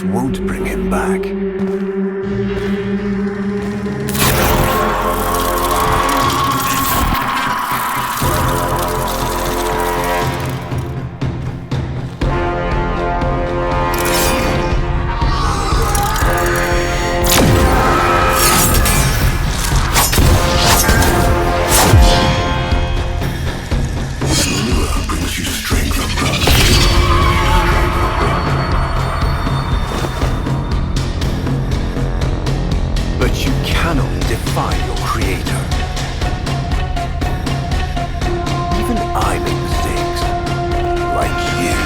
it won't bring him back. But you cannot defy your creator. Even I make mistakes, like you.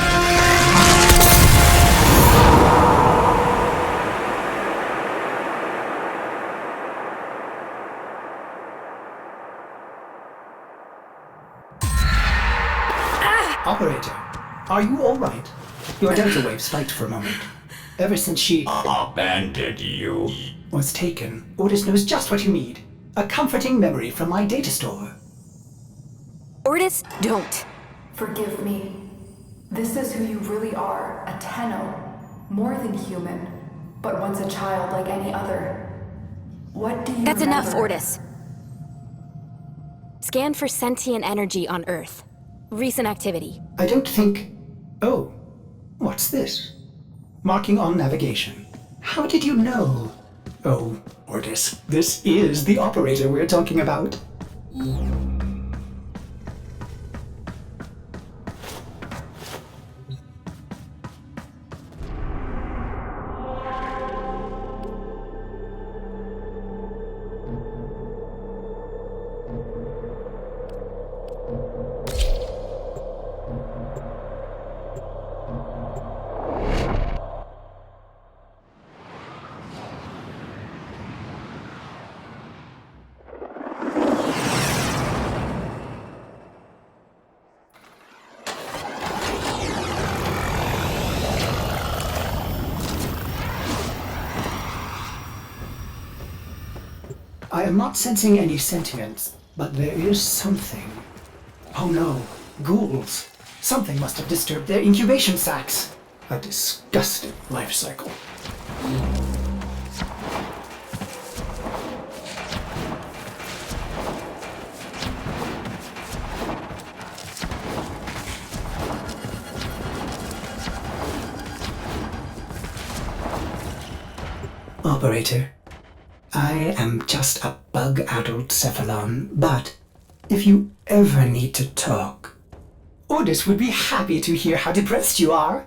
Operator, are you all right? Your delta wave spiked for a moment. Ever since she abandoned you. was taken, Ordis knows just what you need. A comforting memory from my data store. Ordis, don't. Forgive me. This is who you really are, a Tenno. More than human, but once a child like any other. What do you That's enough, remember? Ordis. Scan for sentient energy on Earth. Recent activity. I don't think... Oh, what's this? Marking on navigation. How did you know? Oh, Ordis, this is the operator we're talking about. I am not sensing any sentiments, but there is something. Oh no, ghouls. Something must have disturbed their incubation sacs. A disgusting life cycle. Operator, I am just a bug-addled cephalon, but if you ever need to talk, Ordis would be happy to hear how depressed you are.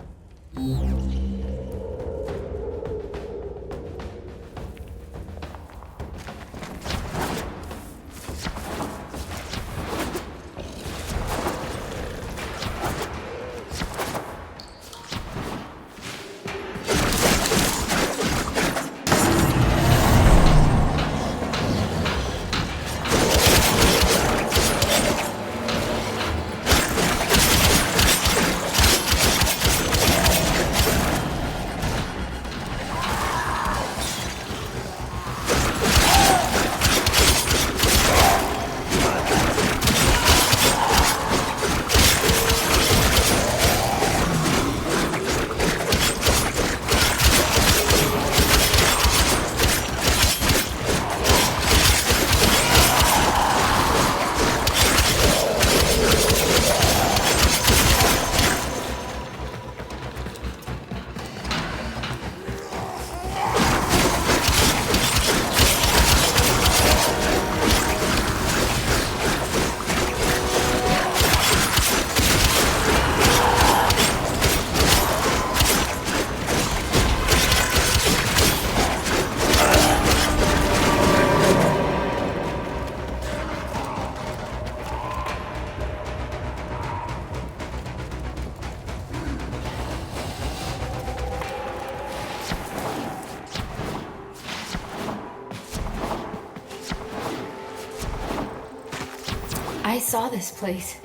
I saw this place.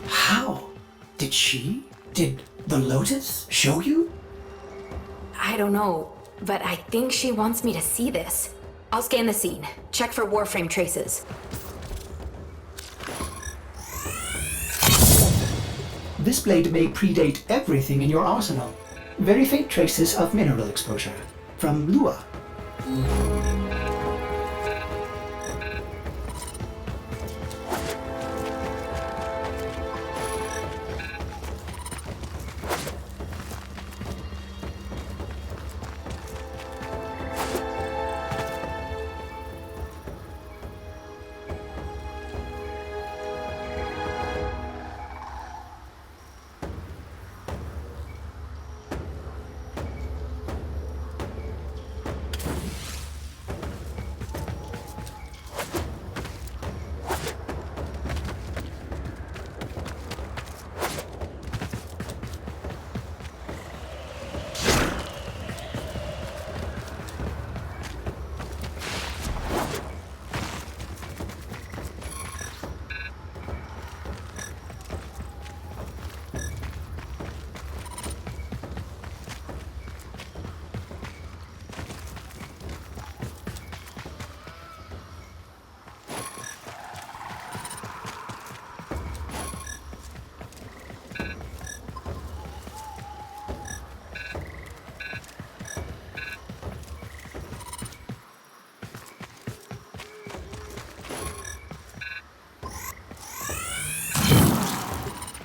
How? Did the Lotus show you? I don't know, but I think she wants me to see this. I'll scan the scene. Check for Warframe traces. This blade may predate everything in your arsenal. Very faint traces of mineral exposure. From Lua.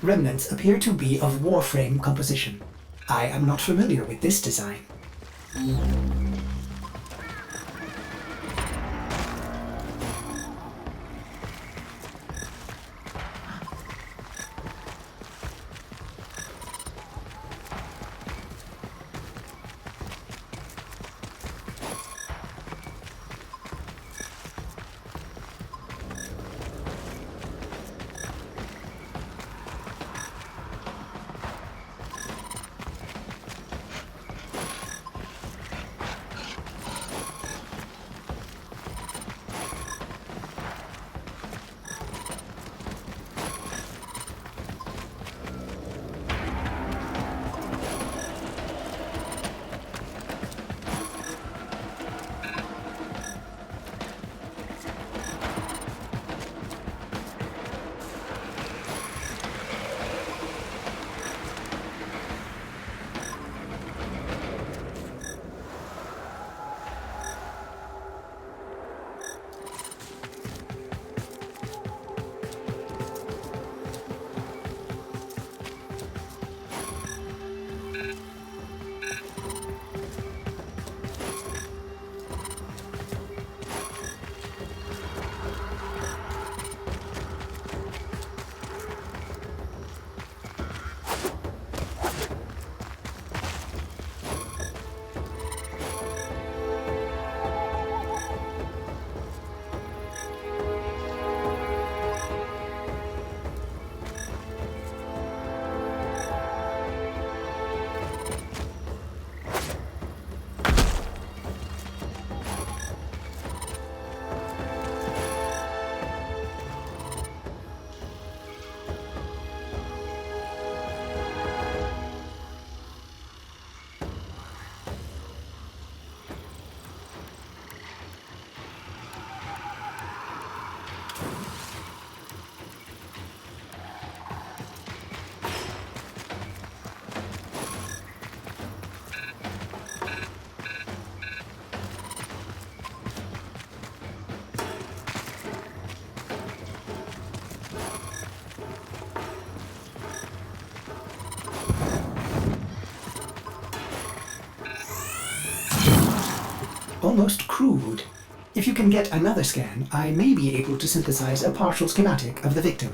Remnants appear to be of warframe composition. I am not familiar with this design. Almost crude. If you can get another scan, I may be able to synthesize a partial schematic of the victim.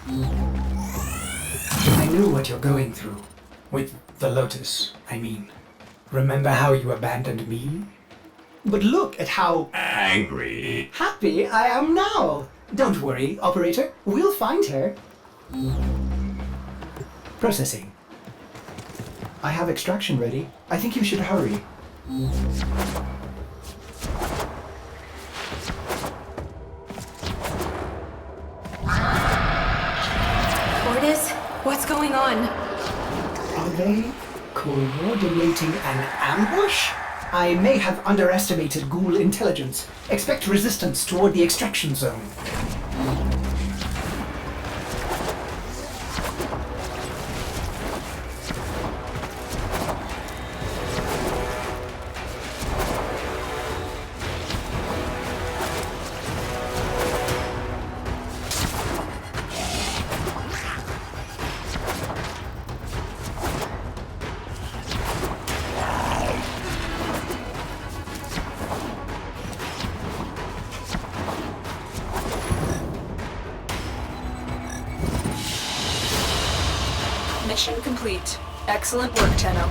I knew what you're going through. With the Lotus, I mean. Remember how you abandoned me? But look at how Angry. happy I am now! Don't worry, operator. We'll find her. Processing. I have extraction ready. I think you should hurry. Ordis, what's going on? Are they coordinating an ambush? I may have underestimated ghoul intelligence. Expect resistance toward the extraction zone. Mission complete. Excellent work, Tenno.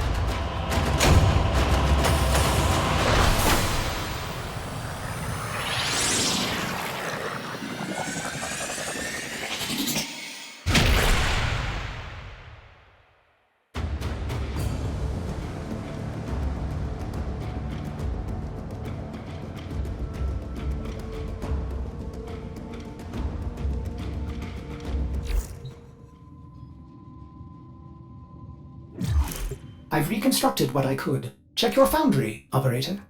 I've reconstructed what I could. Check your foundry, operator.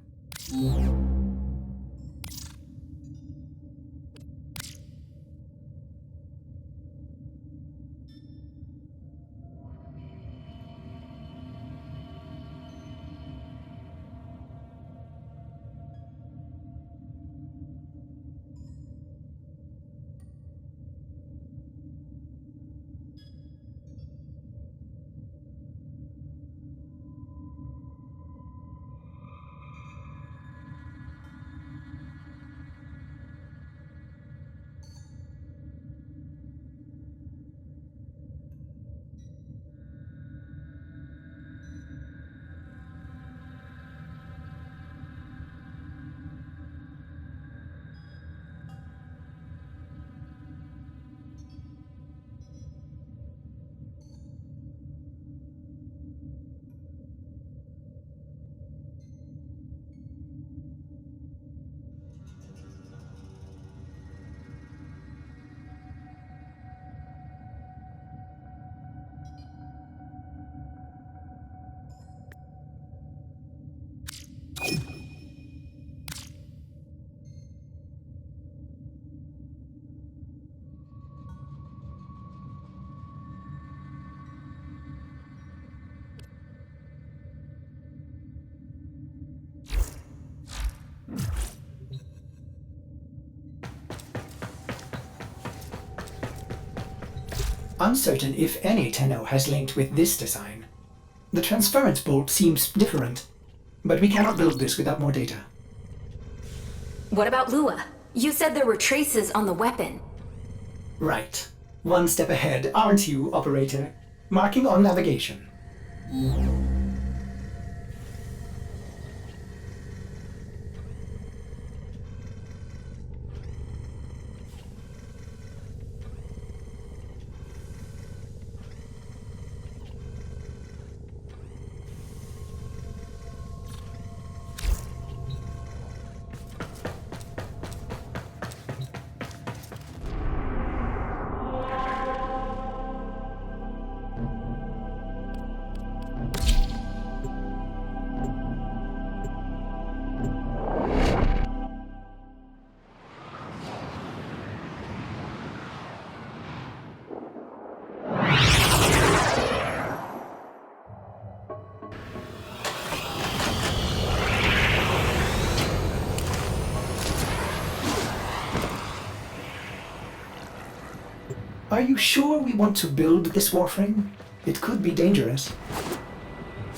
Uncertain if any Tenno has linked with this design. The transference bolt seems different, but we cannot build this without more data. What about Lua? You said there were traces on the weapon. Right. One step ahead, aren't you, operator? Marking on navigation. Are you sure we want to build this warframe? It could be dangerous.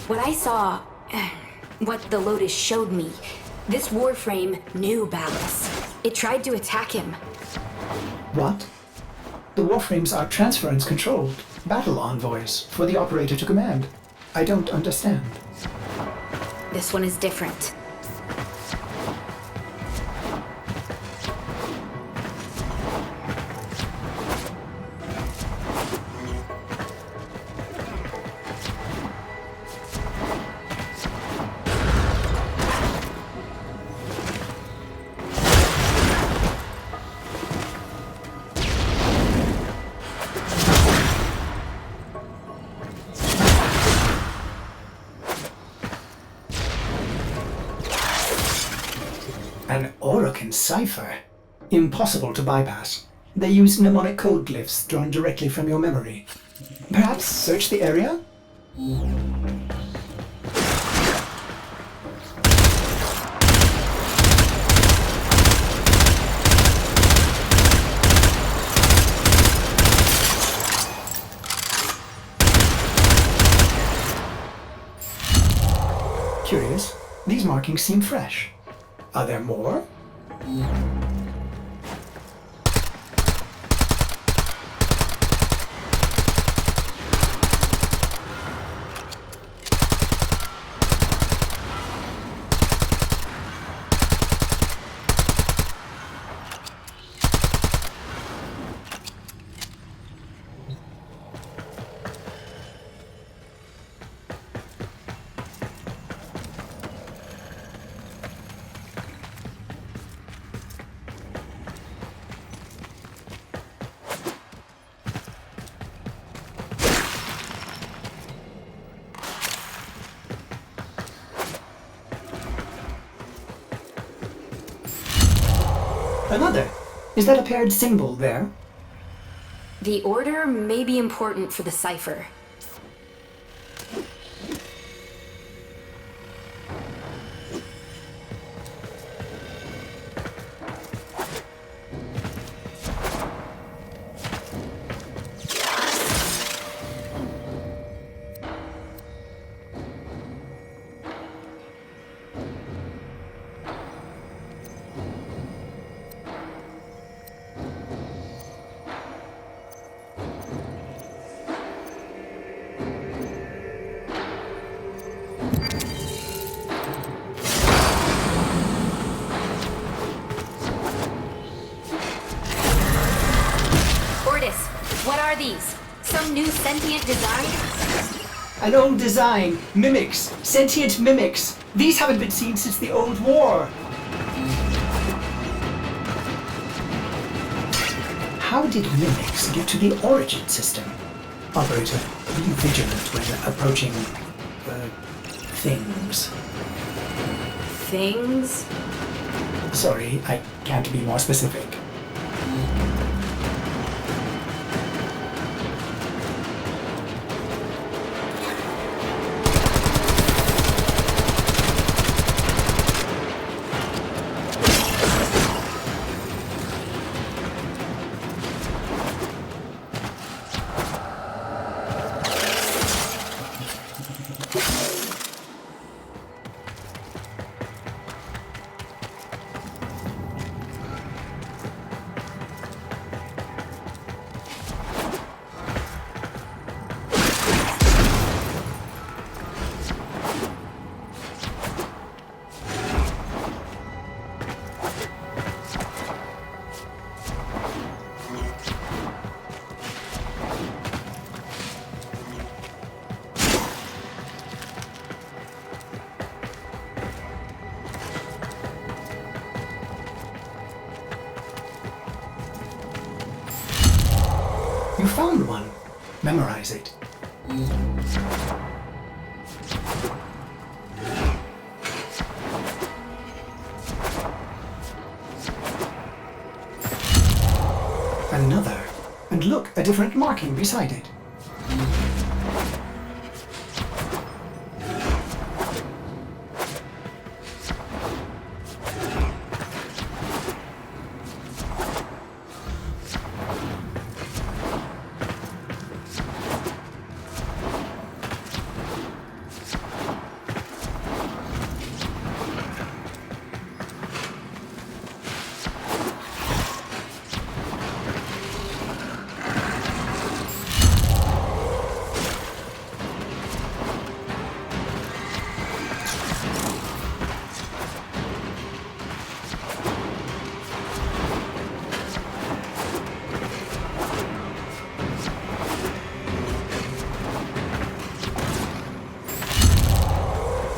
What I saw, what the Lotus showed me, this warframe knew Ballas. It tried to attack him. What? The warframes are transference controlled, battle envoys for the operator to command. I don't understand. This one is different. An Orokin cipher? Impossible to bypass. They use mnemonic code glyphs drawn directly from your memory. Perhaps search the area? Curious. These markings seem fresh. Are there more? Another. Is that a paired symbol there? The order may be important for the cipher. What are these? Some new sentient design? An old design. Mimics. Sentient mimics. These haven't been seen since the old war. How did mimics get to the origin system? Operator, be vigilant when approaching... things. Things? Sorry, I can't be more specific. You found one. Memorize it. Another. And look, a different marking beside it.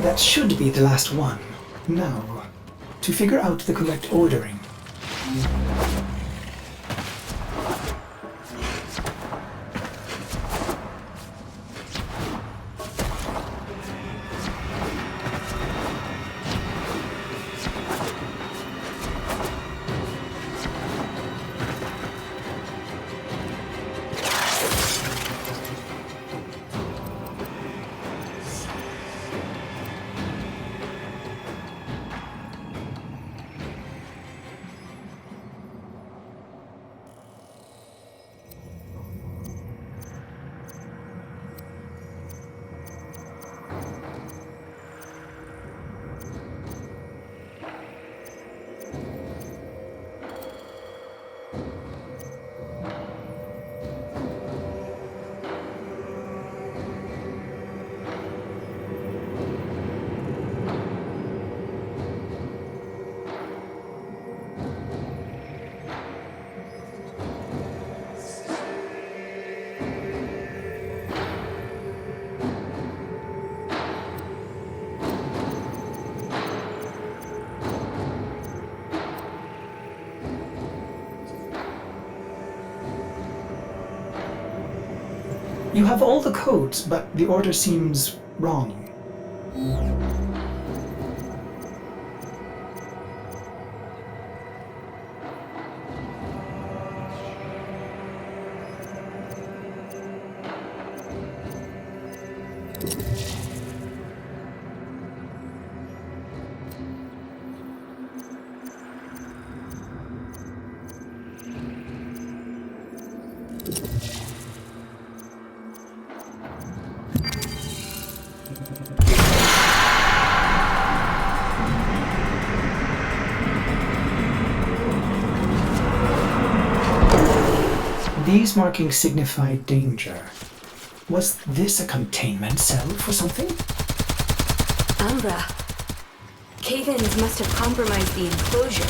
That should be the last one. Now, to figure out the correct ordering. You have all the codes, but the order seems wrong. These markings signify danger. Was this a containment cell for something? Umbra. Cave-ins must have compromised the enclosure.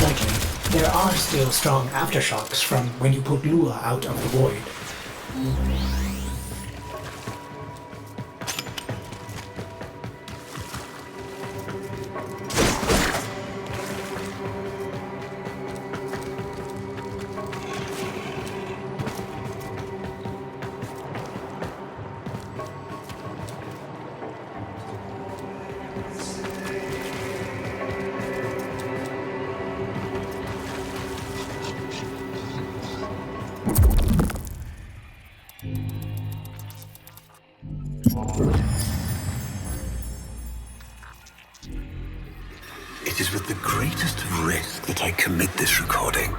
Likely. There are still strong aftershocks from when you put Lua out of the void. It is with the greatest risk that I commit this recording.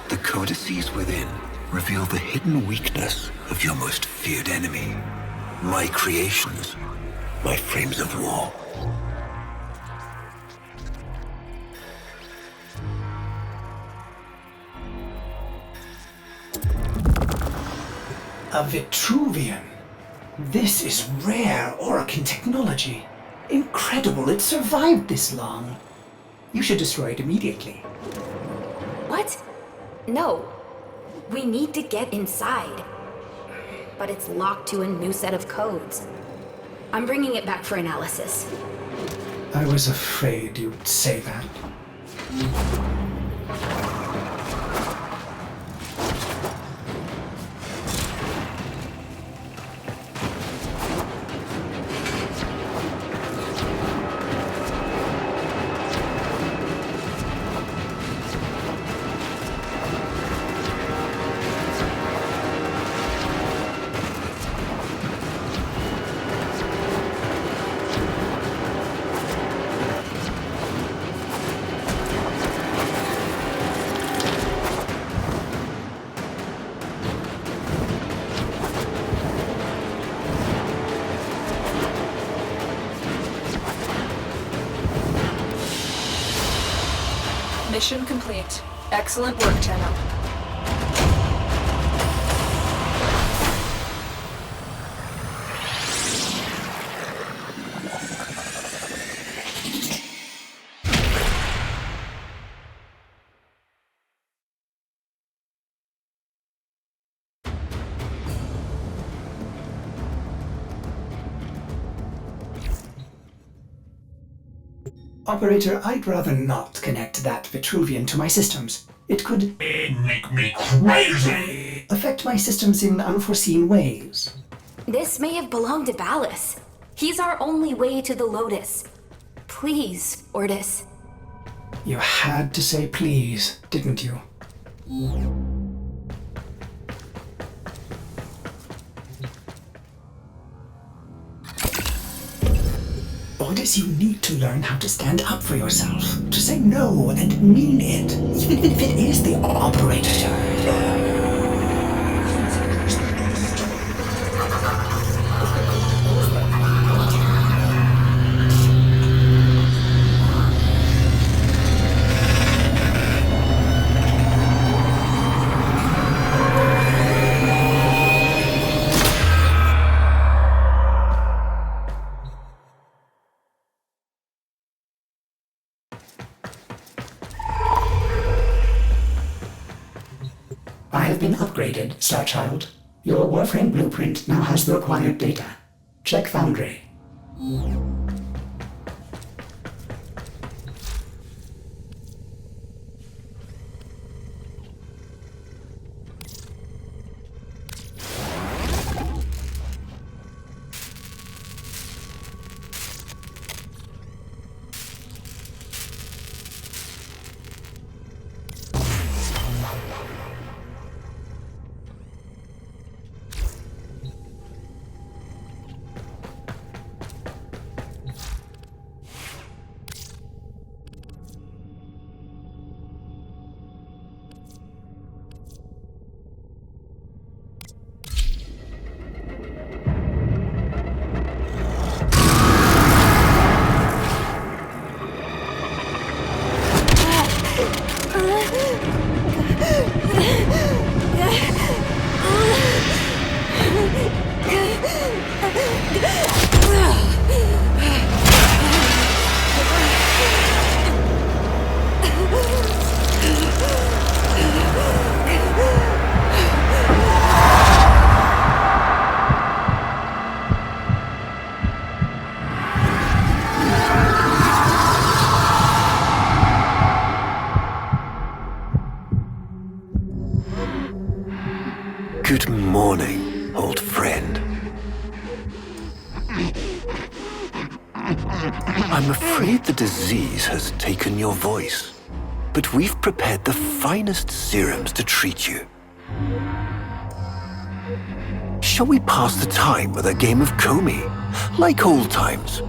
The codices within reveal the hidden weakness of your most feared enemy. My creations, my frames of war. A Vitruvian. This is rare Orokin technology. Incredible it survived this long. You should destroy it immediately. What? No. We need to get inside. But it's locked to a new set of codes. I'm bringing it back for analysis. I was afraid you'd say that. Mission complete. Excellent work, Tenno. Operator, I'd rather not connect that Vitruvian to my systems. It could Make me crazy! affect my systems in unforeseen ways. This may have belonged to Ballas. He's our only way to the Lotus. Please, Ordis. You had to say please, didn't you? Ordis, you need to learn how to stand up for yourself. To say no and mean it, even if it is the operator. I have been upgraded, Starchild. Your Warframe blueprint now has the required data. Check Foundry. warning, old friend. I'm afraid the disease has taken your voice, but we've prepared the finest serums to treat you. Shall we pass the time with a game of Comey, like old times?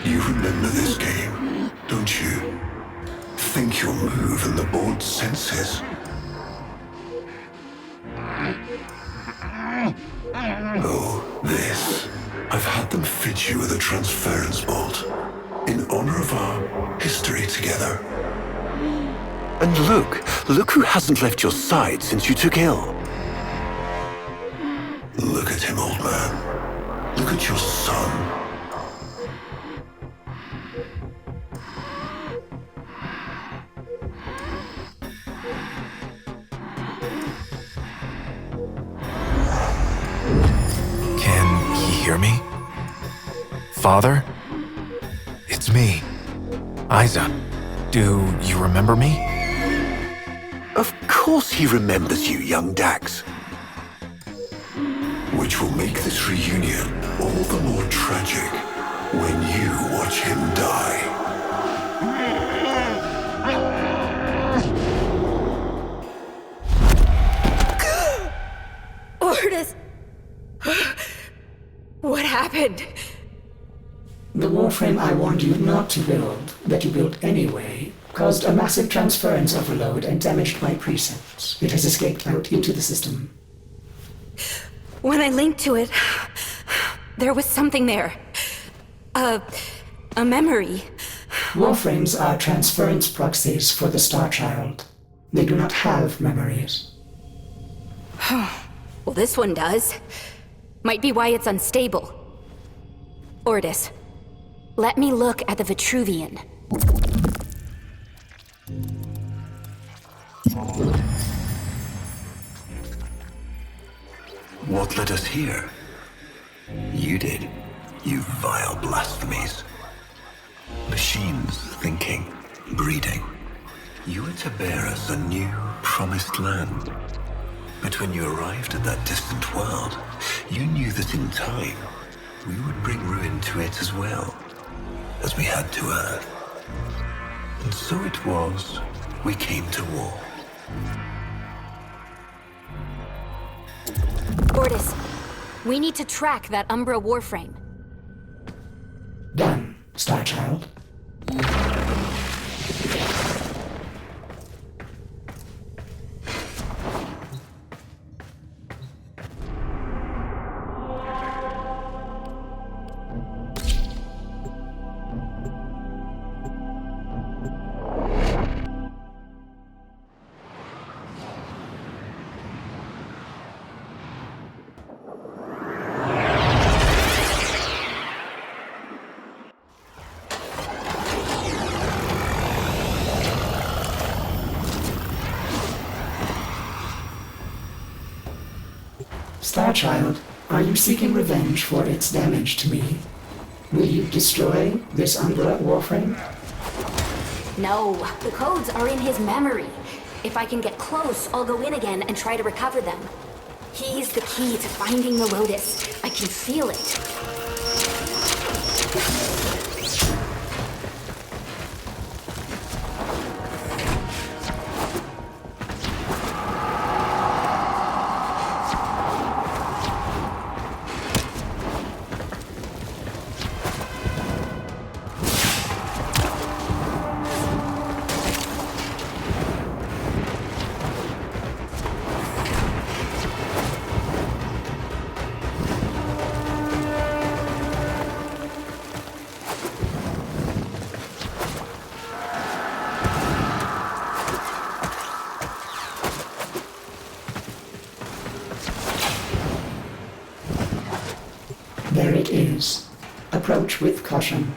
You remember this game, don't you? Think you'll move in the board's senses. Oh, this. I've had them fit you with a transference bolt in honor of our history together. And look who hasn't left your side since you took ill. Look at him, old man. Look at your son. Can he hear me? Father? It's me, Isa. Do you remember me? Of course he remembers you, young Dax. Which will make this reunion all the more tragic when you watch him die. Ordis! What happened? The warframe I warned you not to build, that you built anyway, caused a massive transference overload and damaged my precepts. It has escaped out into the system. When I linked to it, there was something there. A memory. Warframes are transference proxies for the Star Child. They do not have memories. Well, this one does. Might be why it's unstable. Ordis, let me look at the Vitruvian. What led us here? You did, you vile blasphemies. Machines thinking, breeding. You were to bear us a new, promised land. But when you arrived at that distant world, you knew that in time, we would bring ruin to it as well, as we had to Earth. And so it was, we came to war. Ordis, we need to track that Umbra warframe. Done, Star Child. Starchild, are you seeking revenge for its damage to me? Will you destroy this Umbra warframe? No, the codes are in his memory. If I can get close, I'll go in again and try to recover them. He's the key to finding the Lotus. I can feel it. There it is. Approach with caution.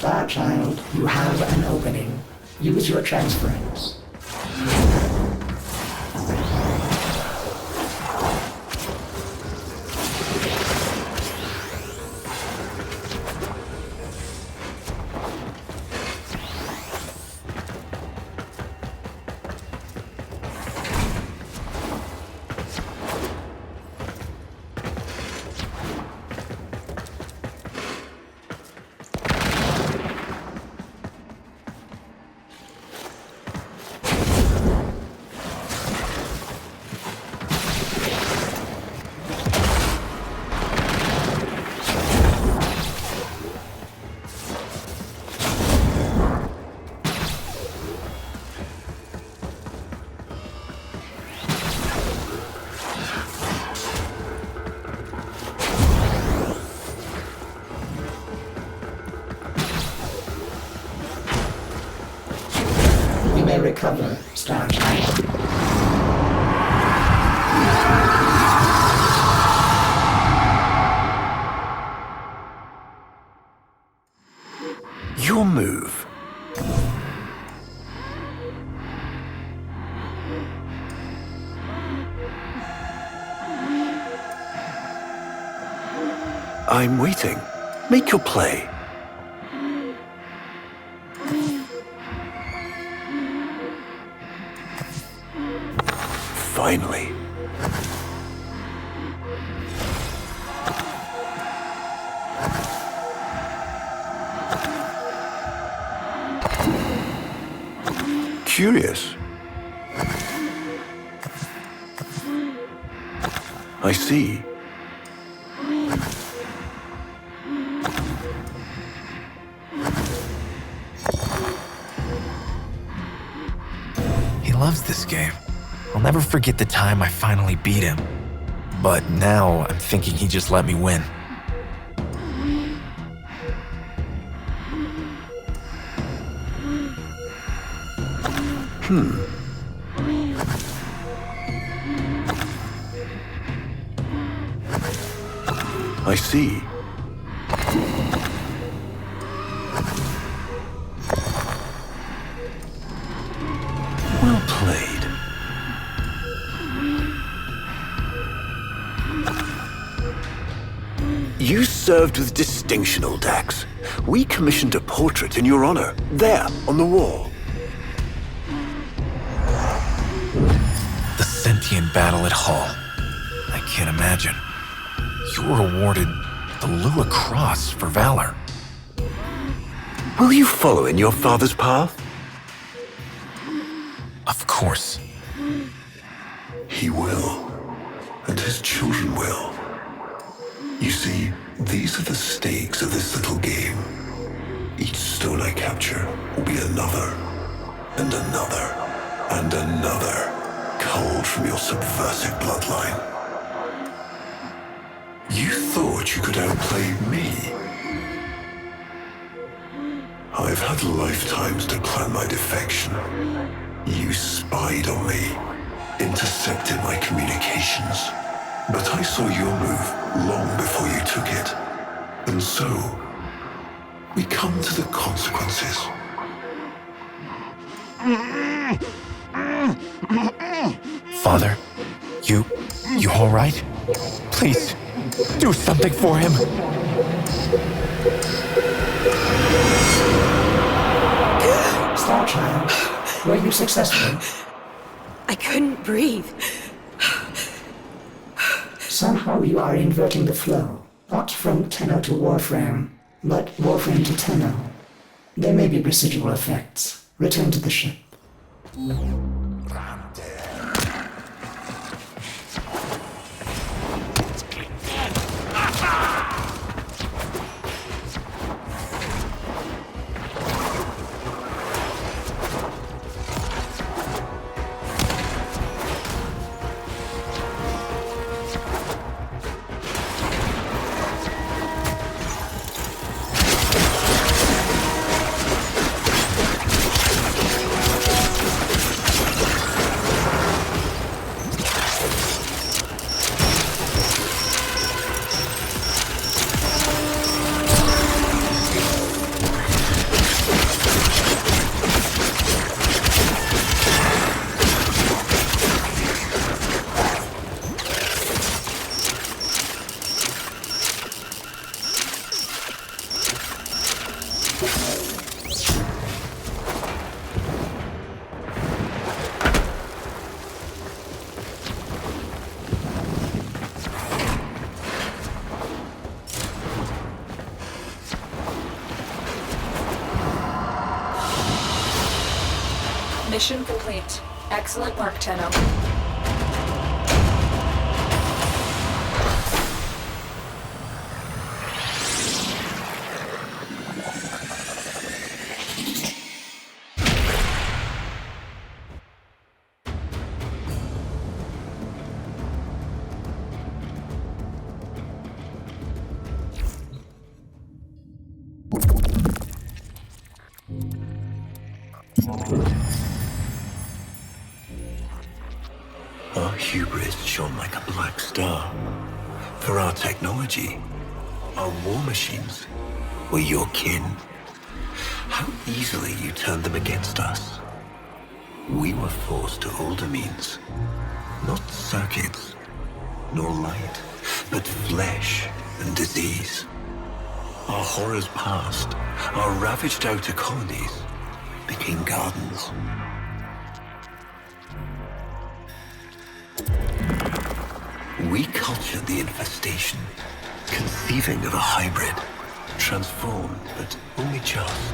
Star Child, you have an opening. Use your transference. You may recover, Star Child. Your move. I'm waiting. Make your play. Finally. Curious. I see. He loves this game. I'll never forget the time I finally beat him. But now I'm thinking he just let me win. I see. Well played. You served with distinction, old Dax. We commissioned a portrait in your honor, there, on the wall. The sentient battle at Hull. I can't imagine. You were awarded the Lua Cross for valor. Will you follow in your father's path? Of course. He will, and his children will. You see, these are the stakes of this little game. Each stone I capture will be another, and another, and another, culled from your subversive bloodline. You thought you could outplay me? I've had lifetimes to plan my defection. You spied on me, intercepted my communications. But I saw your move long before you took it. And so, we come to the consequences. Father, you all right? Please, do something for him. Star Child, were you successful? I couldn't breathe. Somehow you are inverting the flow. Not from Tenno to Warframe, but Warframe to Tenno. There may be residual effects. Return to the ship. Mission complete. Excellent work, Tenno. Our hubris shone like a black star. For our technology, our war machines were your kin. How easily you turned them against us. We were forced to older means. Not circuits, nor light, but flesh and disease. Our horrors passed, our ravaged outer colonies became gardens. We cultured the infestation, conceiving of a hybrid, transformed, but only just.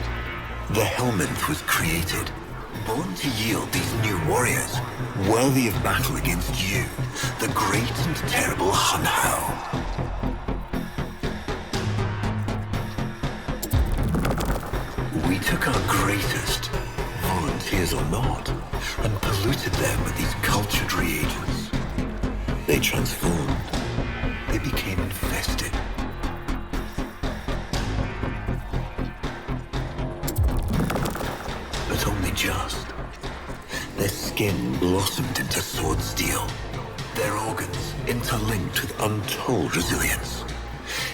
The Helminth was created, born to yield these new warriors, worthy of battle against you, the great and terrible Hunhao. We took our greatest, volunteers or not, and polluted them with these cultured reagents. They transformed. They became infested. But only just. Their skin blossomed into sword steel. Their organs interlinked with untold resilience.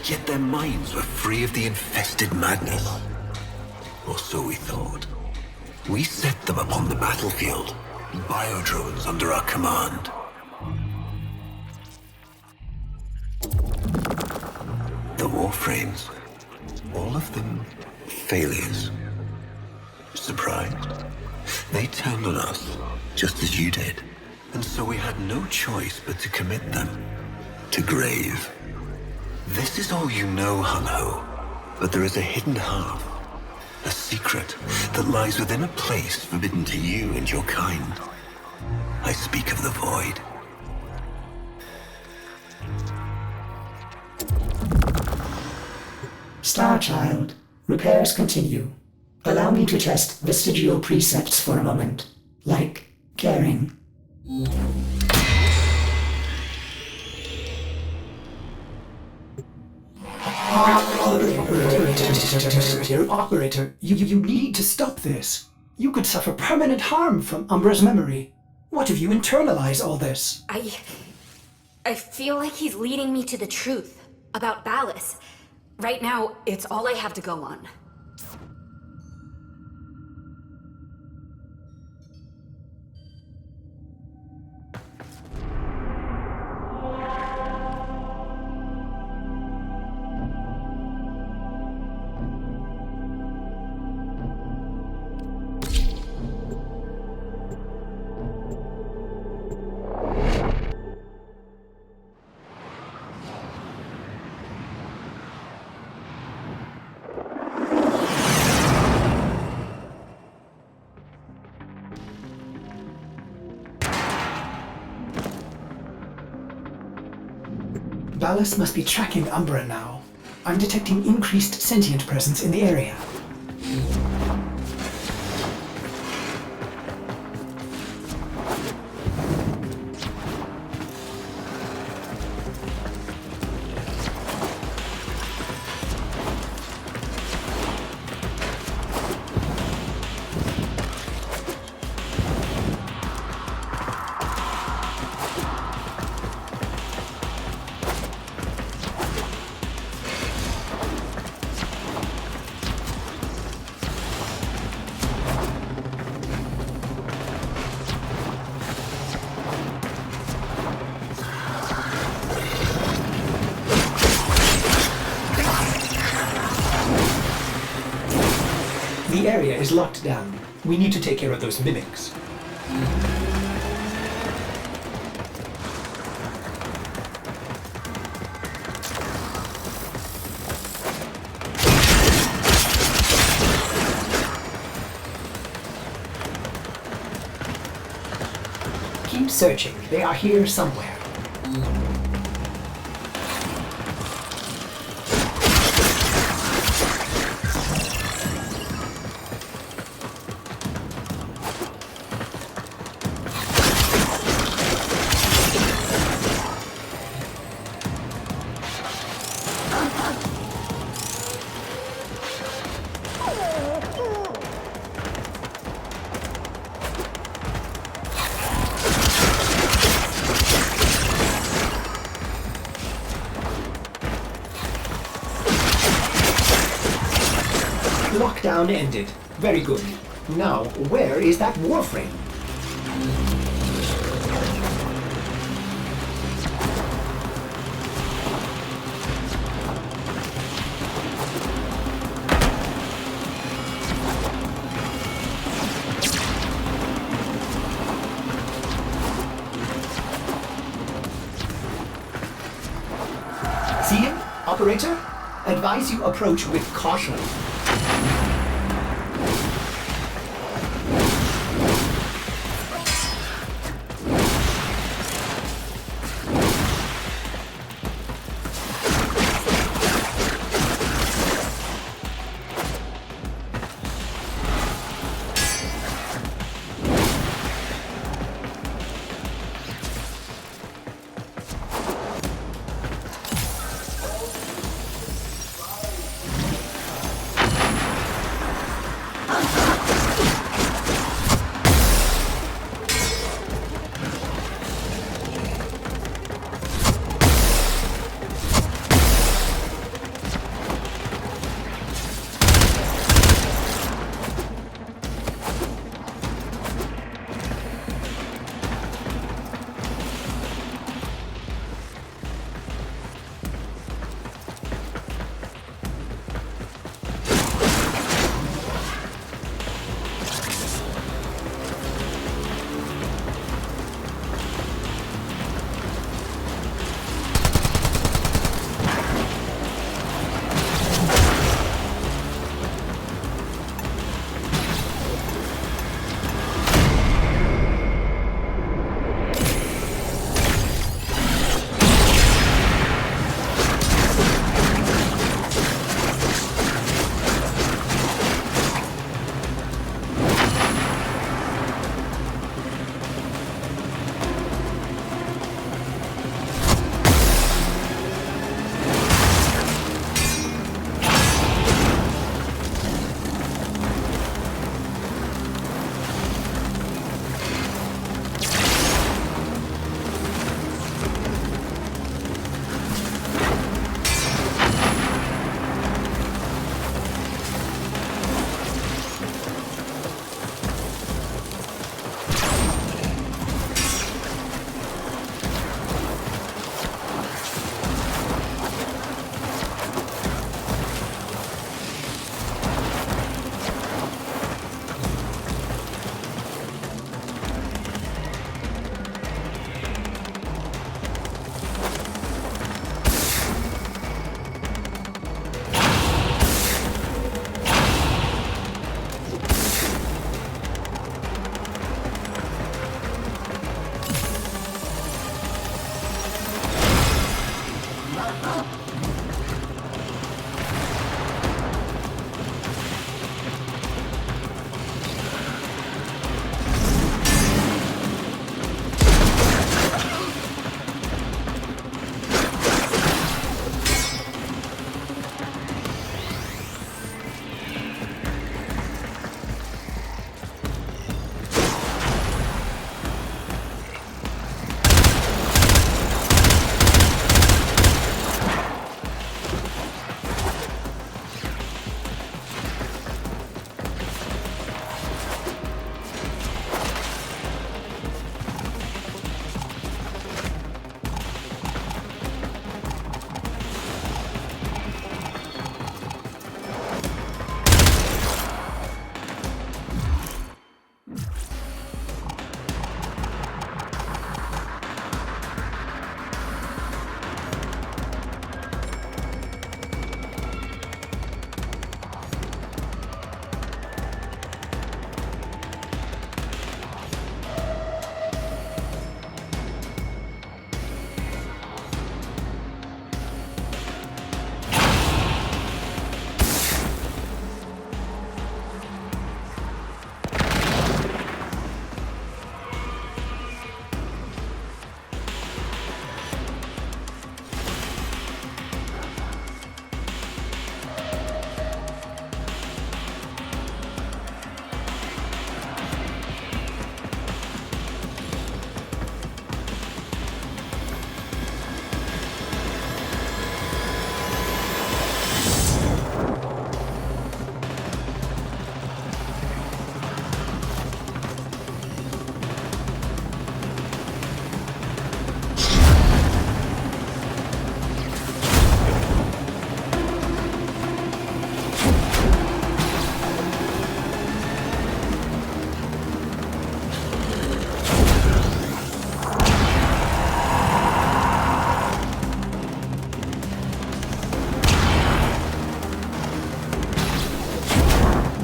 Yet their minds were free of the infested madness. Or so we thought. We set them upon the battlefield, biodrones under our command. The warframes. All of them failures. Surprised? They turned on us, just as you did. And so we had no choice but to commit them to grave. This is all you know, Hun-Ho, but there is a hidden half, a secret that lies within a place forbidden to you and your kind. I speak of the void. Starchild, repairs continue. Allow me to test vestigial precepts for a moment, like caring. Operator, you need to stop this. You could suffer permanent harm from Umbra's memory. What if you internalize all this? I feel like he's leading me to the truth about Ballas. Right now, it's all I have to go on. Ballas must be tracking Umbra now. I'm detecting increased sentient presence in the area. The area is locked down. We need to take care of those mimics. Keep searching. They are here somewhere. Lockdown ended. Very good. Now, where is that warframe? See him, operator? Advise you approach with caution.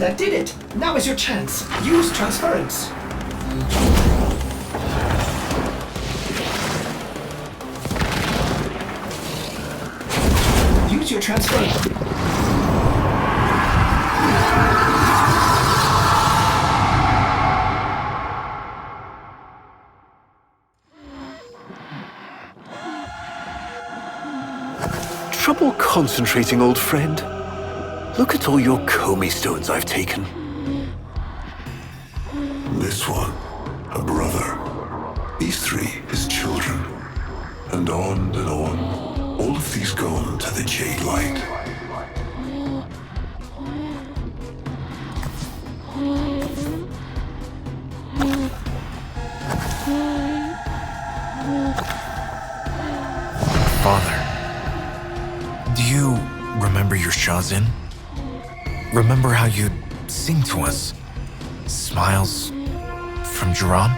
That did it! Now is your chance. Use transference. Use your transference. Trouble concentrating, old friend? Look at all your Comey stones I've taken. This one, a brother. These three, his children. And on and on. All of these gone to the Jade Light. Father, do you remember your Shazin? Remember how you'd sing to us? Smiles from Jiran?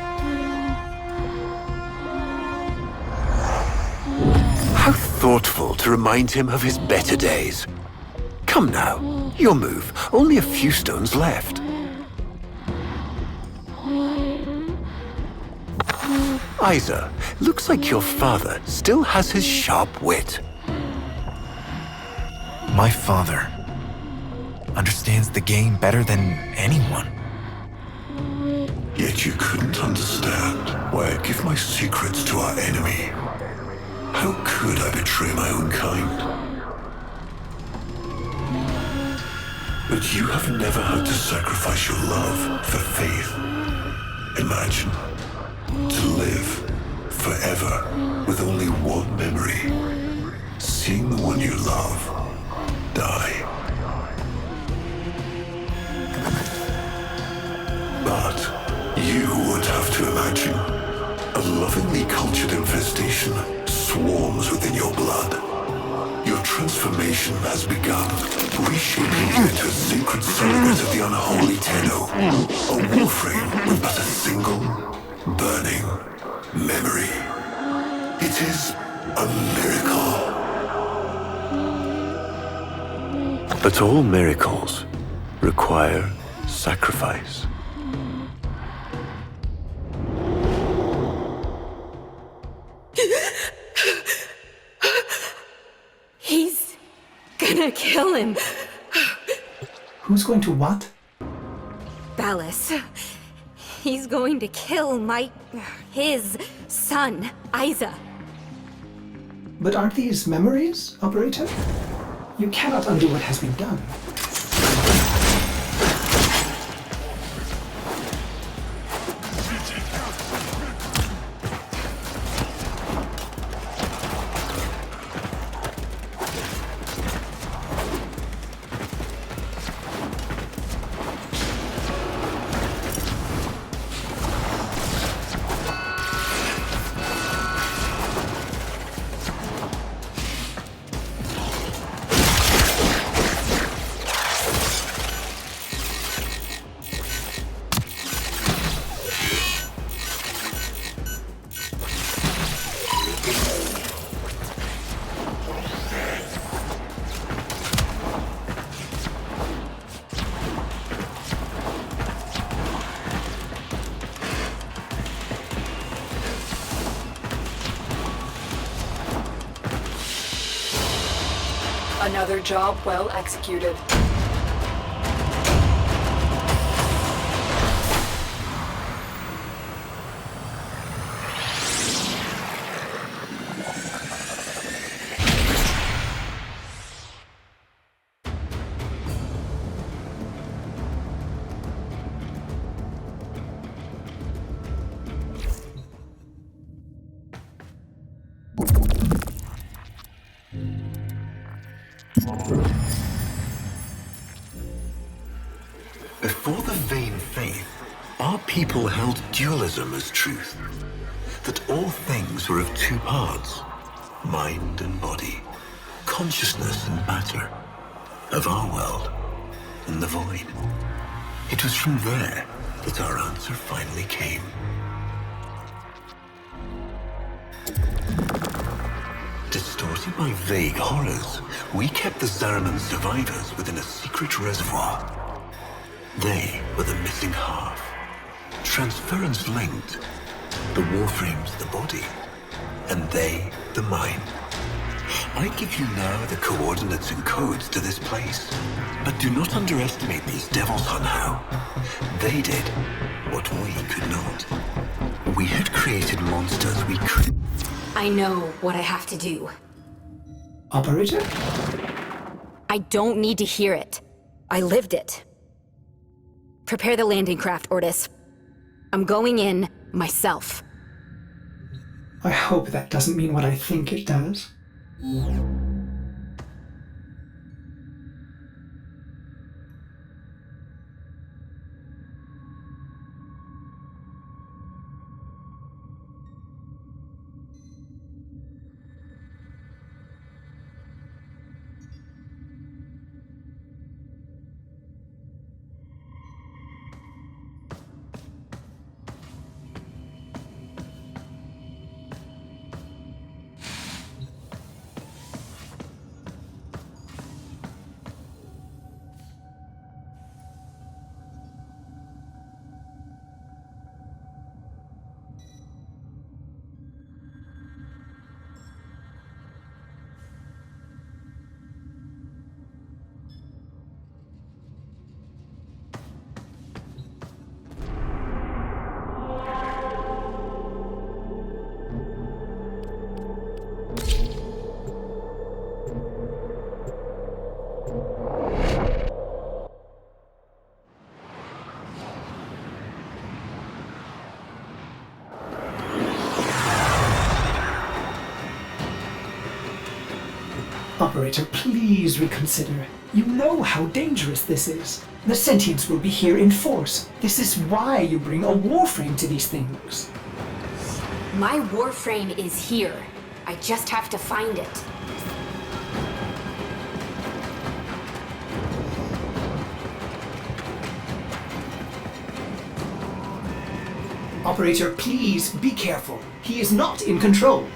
How thoughtful to remind him of his better days. Come now, your move. Only a few stones left. Isa, looks like your father still has his sharp wit. My father understands the game better than anyone. Yet you couldn't understand why I give my secrets to our enemy. How could I betray my own kind? But you have never had to sacrifice your love for faith. Imagine to live forever with only one memory. Seeing the one you love die. But you would have to imagine a lovingly cultured infestation swarms within your blood. Your transformation has begun, reshaping you into a sacred surrogate of the unholy Tenno, a warframe with but a single, burning memory. It is a miracle. But all miracles require sacrifice. He's gonna kill him. Who's going to what? Ballas. He's going to kill his son, Isa. But aren't these memories, Operator? You cannot undo what has been done. Another job well executed. Before the vain faith, our people held dualism as truth. That all things were of two parts, mind and body, consciousness and matter, of our world and the void. It was from there that our answer finally came. Distorted by vague horrors, we kept the Zariman survivors within a secret reservoir. They were the missing half. Transference linked. The warframe's the body, and they the mind. I give you now the coordinates and codes to this place, but do not underestimate these devils on how. They did what we could not. We had created monsters we could. I know what I have to do. Operator? I don't need to hear it. I lived it. Prepare the landing craft, Ortis. I'm going in myself. I hope that doesn't mean what I think it does. Operator, please reconsider. You know how dangerous this is. The sentients will be here in force. This is why you bring a warframe to these things. My warframe is here. I just have to find it. Operator, please be careful. He is not in control.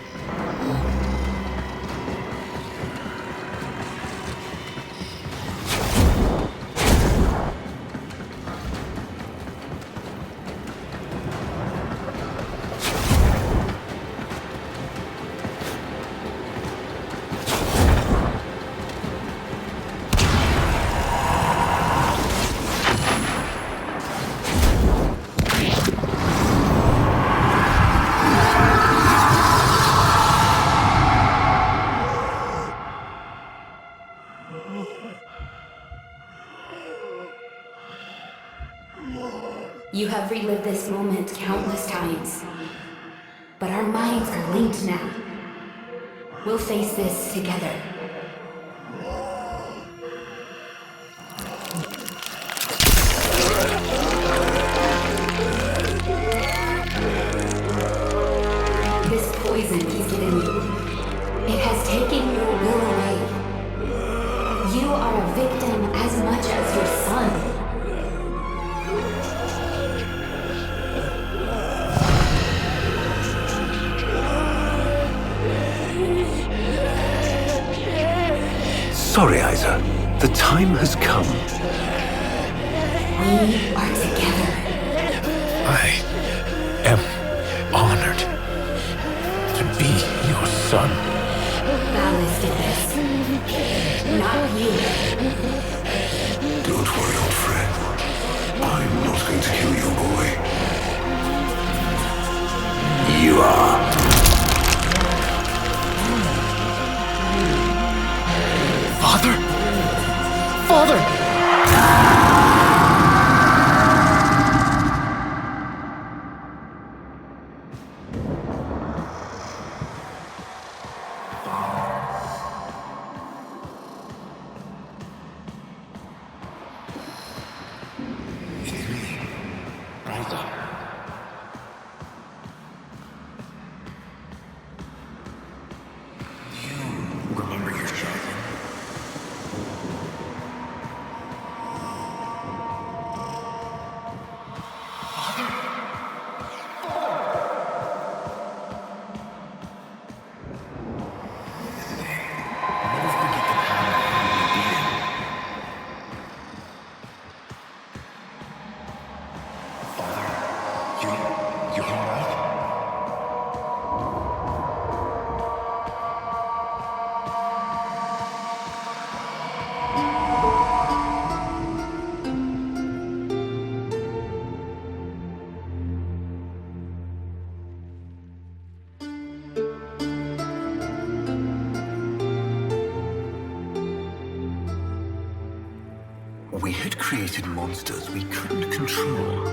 You have relived this moment countless times. But our minds are linked now. We'll face this together. This poison he's given you, it has taken your will away. You are a victim as much as your son. Sorry, Isa. The time has come. We are together. I am honored to be your son. Valis did this. Not you. Don't worry, old friend. I'm not going to kill your boy. You are. Father? Father! It's me, Ryza. You remember your sharpening? We'd created monsters we couldn't control.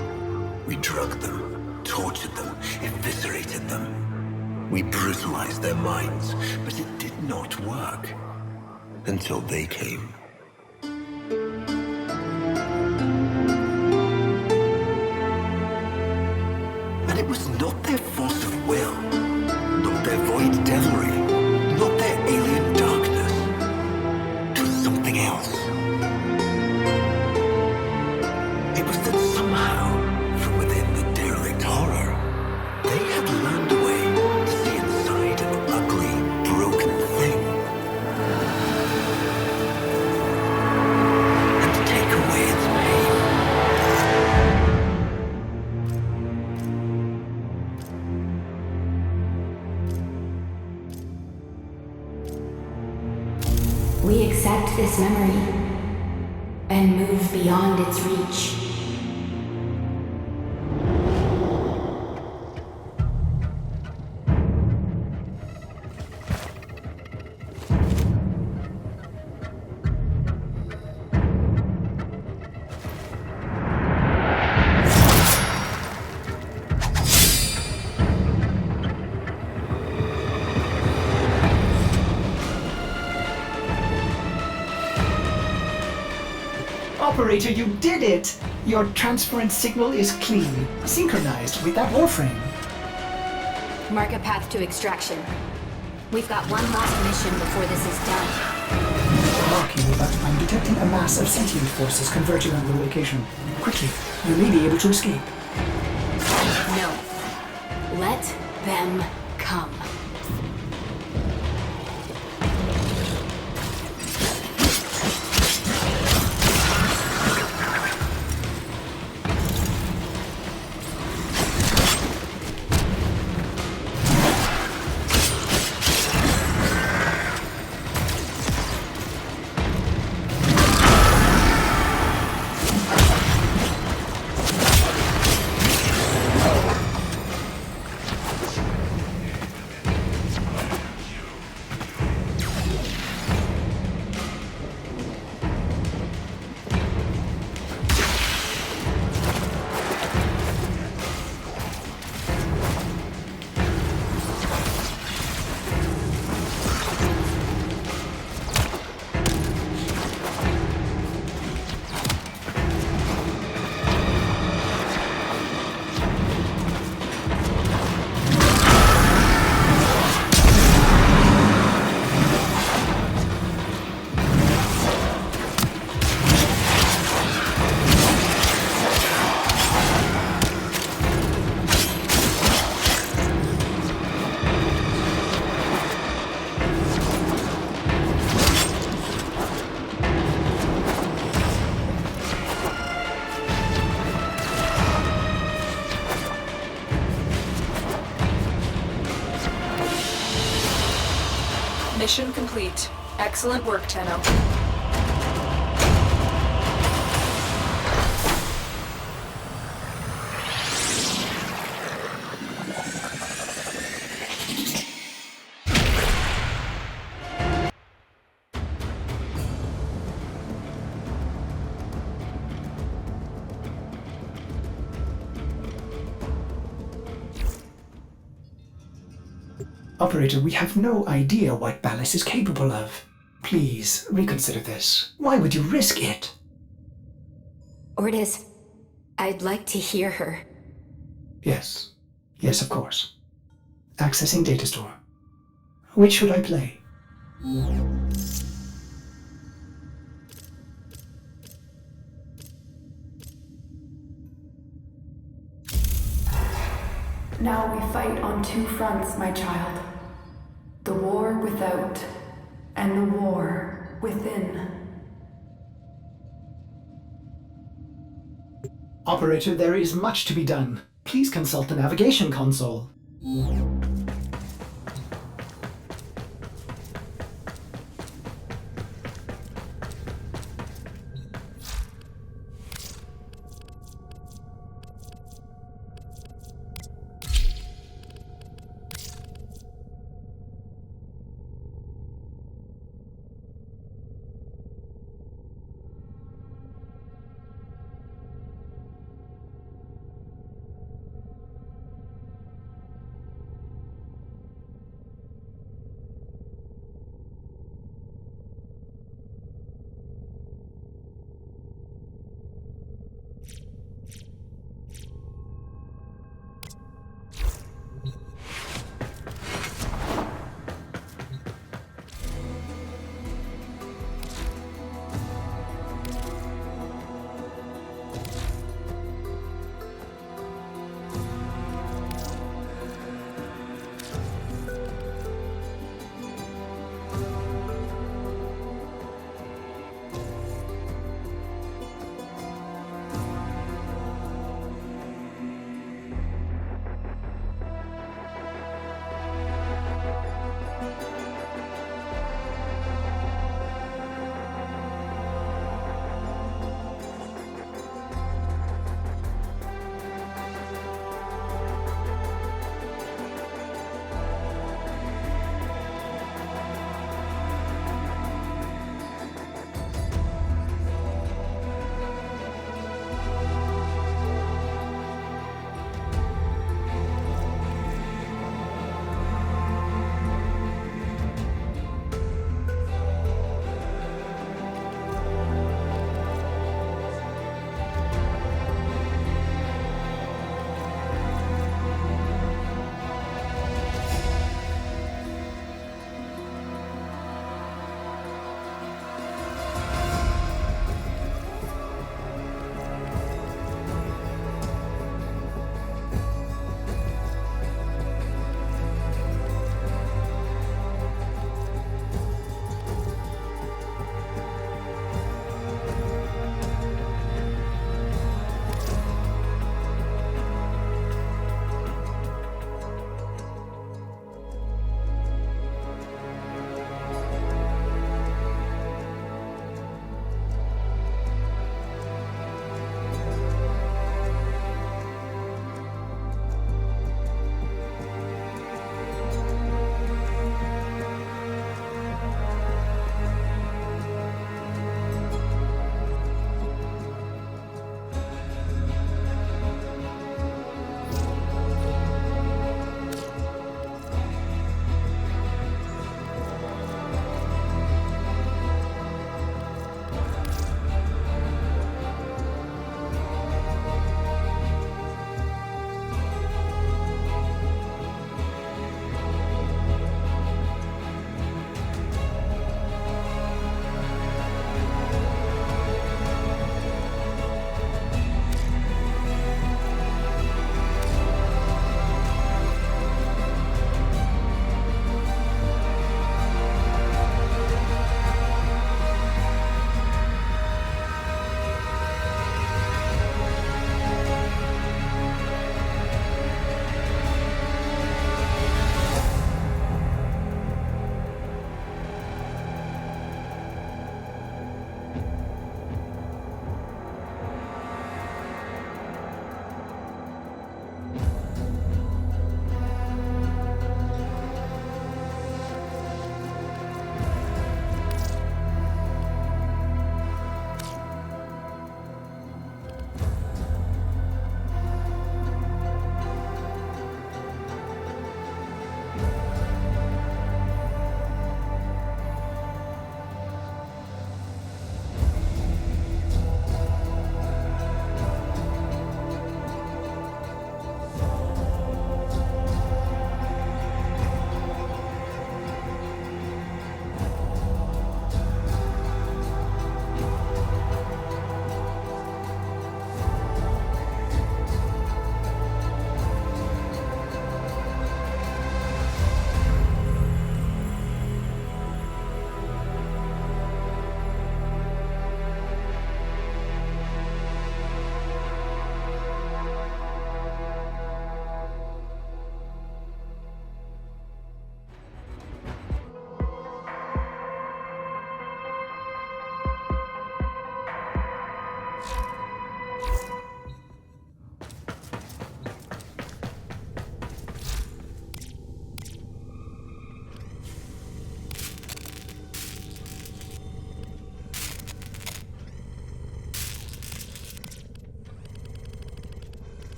We drugged them, tortured them, eviscerated them. We brutalized their minds, but it did not work. Until they came. And it was not their force of will, not their void devilry, not their alien darkness. It was something else. It was that somehow, from within the derelict horror, they had learned a way to see inside an ugly, broken thing. And to take away its pain. We accept this memory and move beyond its reach. Operator, you did it! Your transference signal is clean, synchronized with that warframe. Mark a path to extraction. We've got one last mission before this is done. Marking, but I'm detecting a mass of sentient forces converging on the location. Quickly, you may be able to escape. No. Let them come. Mission complete. Excellent work, Tenno. Operator, we have no idea what Ballas is capable of. Please, reconsider this. Why would you risk it? Ordis, I'd like to hear her. Yes. Yes, of course. Accessing data store. Which should I play? Now we fight on two fronts, my child. The war without, and the war within. Operator, there is much to be done. Please consult the navigation console.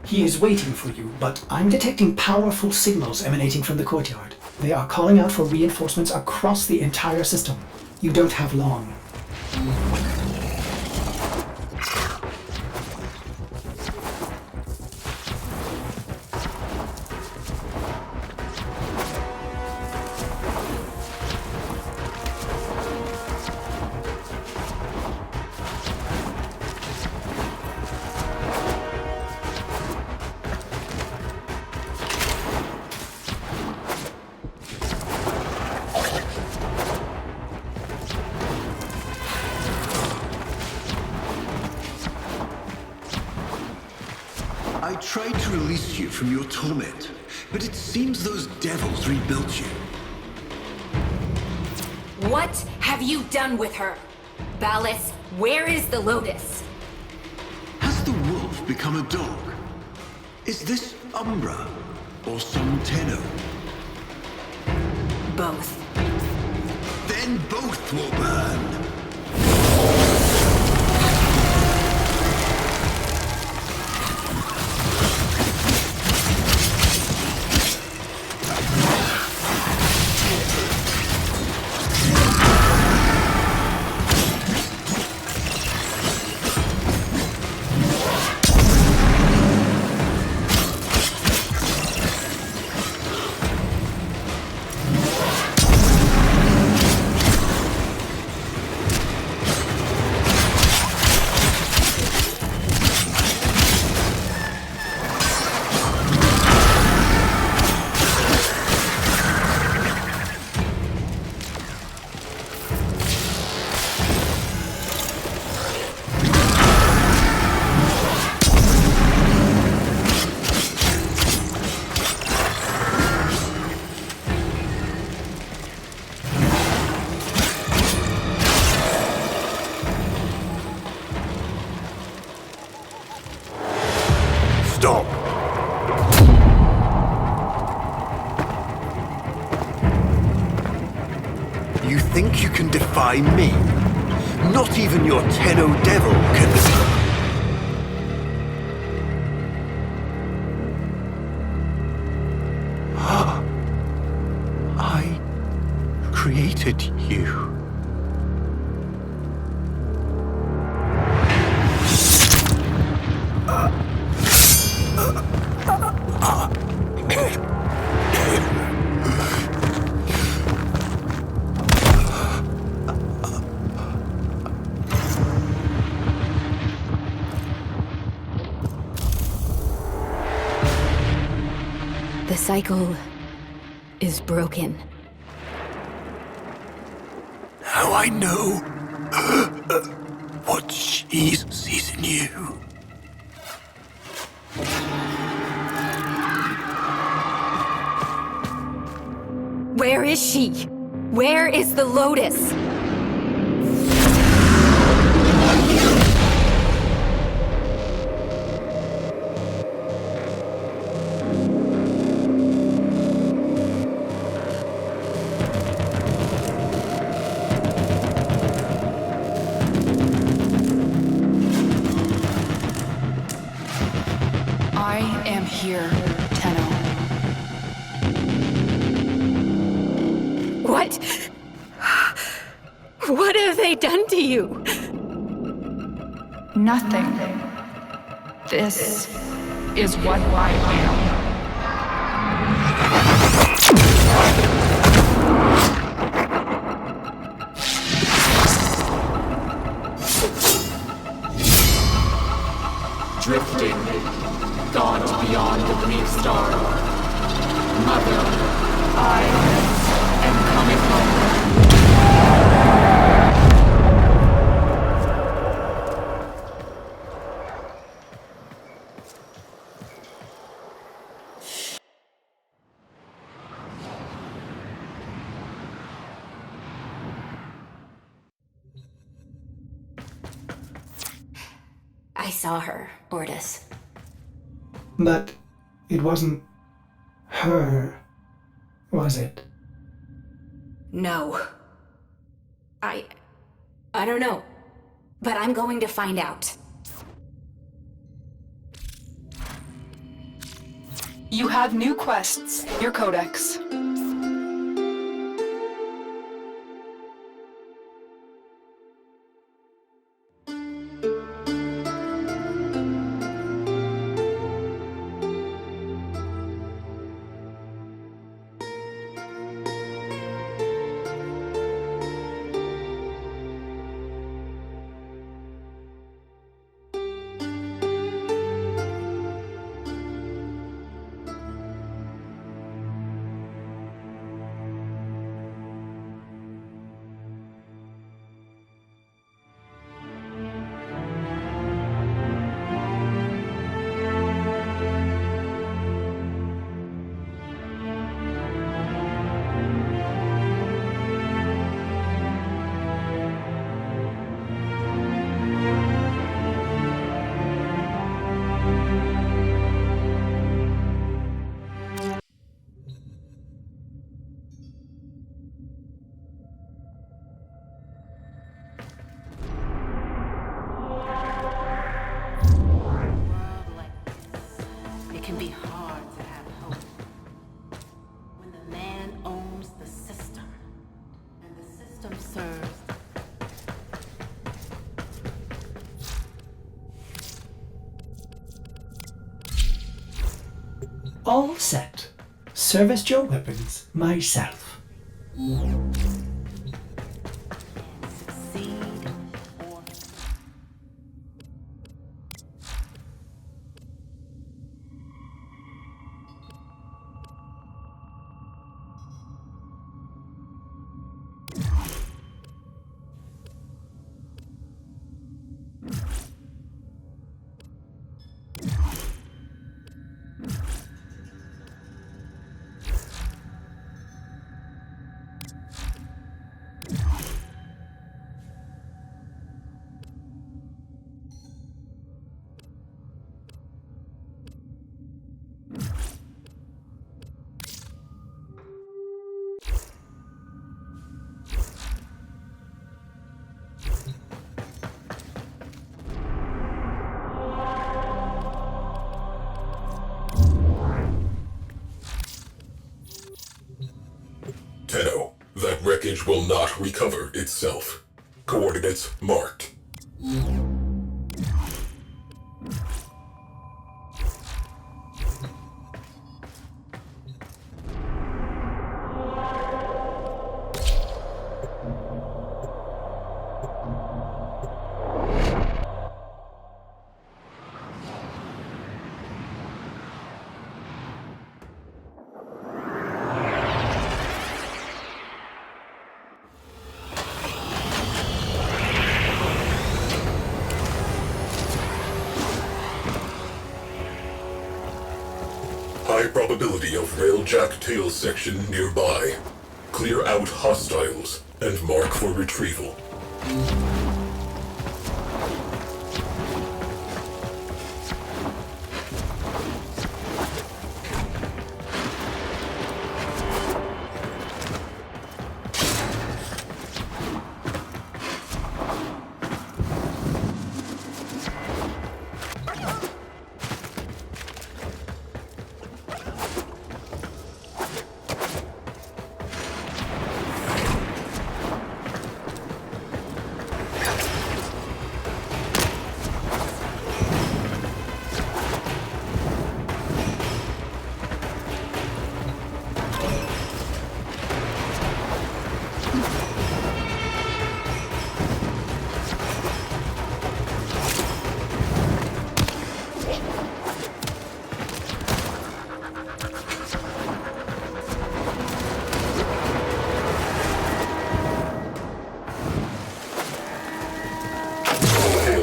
He is waiting for you, but I'm detecting powerful signals emanating from the courtyard. They are calling out for reinforcements across the entire system. You don't have long. I tried to release you from your torment, but it seems those devils rebuilt you. What have you done with her? Ballas, where is the Lotus? Has the wolf become a dog? Is this Umbra or some Tenno? Both. Then both will burn. Stop! You think you can defy me? Not even your Tenno devil can... I created you. The cycle is broken. How I know what she sees in you. Where is she? Where is the Lotus? I am here, Tenno. What? What have they done to you? Nothing. This is what I am. Drifting, gaunt beyond the brief star. Mother, I am coming home. I saw her, Ordis. But it wasn't her, was it? No. I don't know. But I'm going to find out. You have new quests. Your codex. It can be hard to have hope when the man owns the system and the system serves. All set. Service your weapons myself. Succeed or Tenno, that wreckage will not recover itself. Coordinates marked. High probability of railjack tail section nearby. Clear out hostiles and mark for retrieval.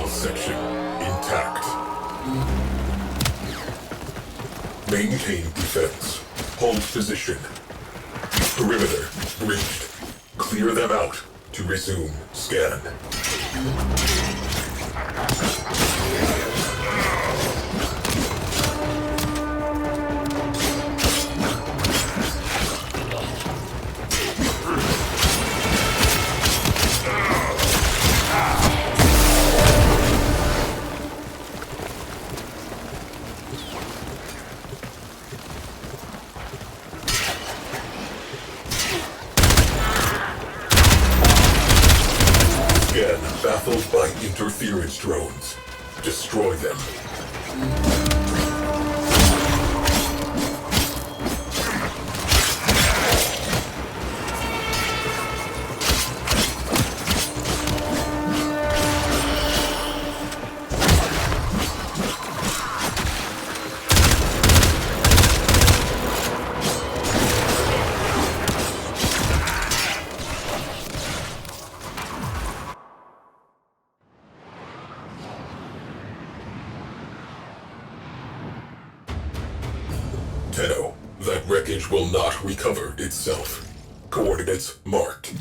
Section intact. Maintain defense. Hold position. Perimeter breached. Clear them out to resume scan. by interference drones. Destroy them. Tenno, that wreckage will not recover itself. Coordinates marked.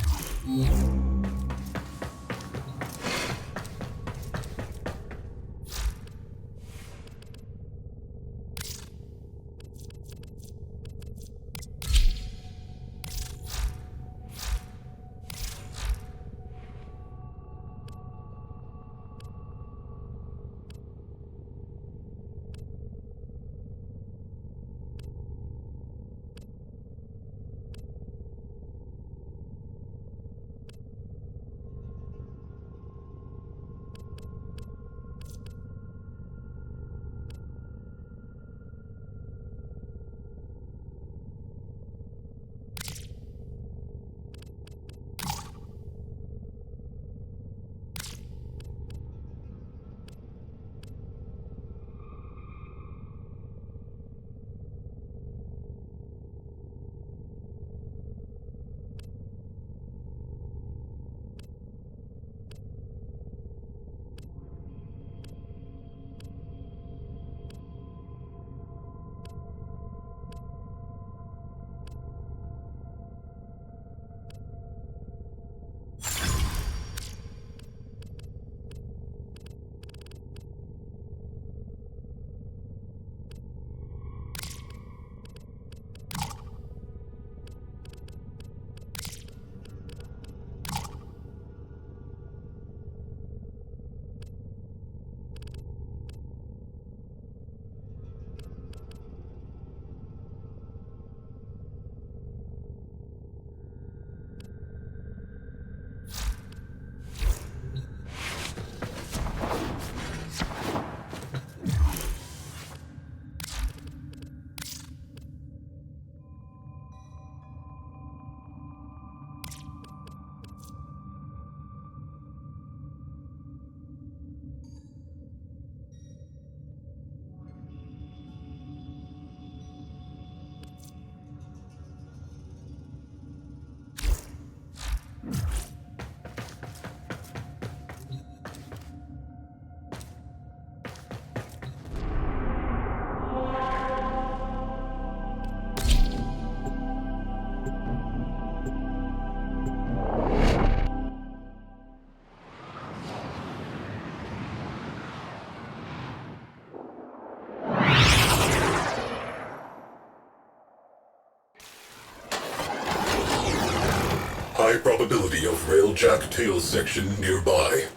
High probability of railjack tail section nearby.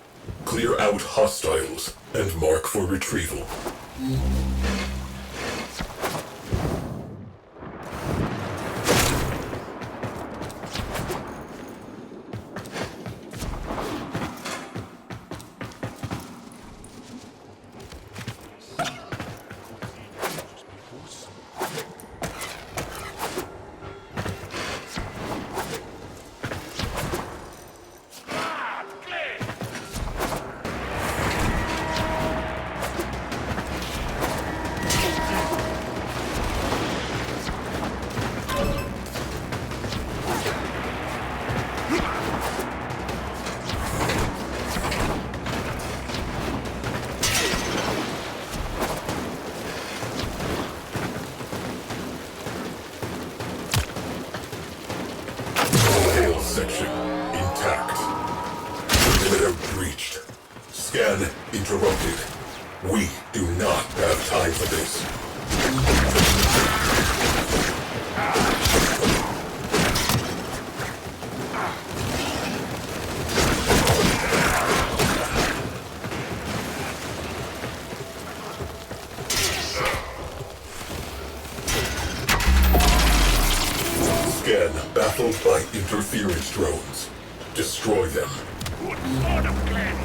Clear out hostiles and mark for retrieval. Section intact. Perimeter breached. Scan interrupted. We do not have time for this. Scan baffled by interference drones. Destroy them. Good sort of Glenn.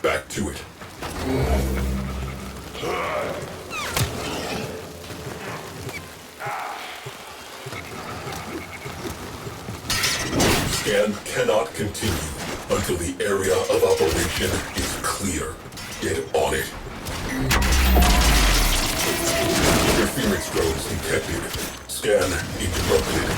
back to it. Scan cannot continue until the area of operation is clear. Get on it. Interference drones detected. Scan interrupted.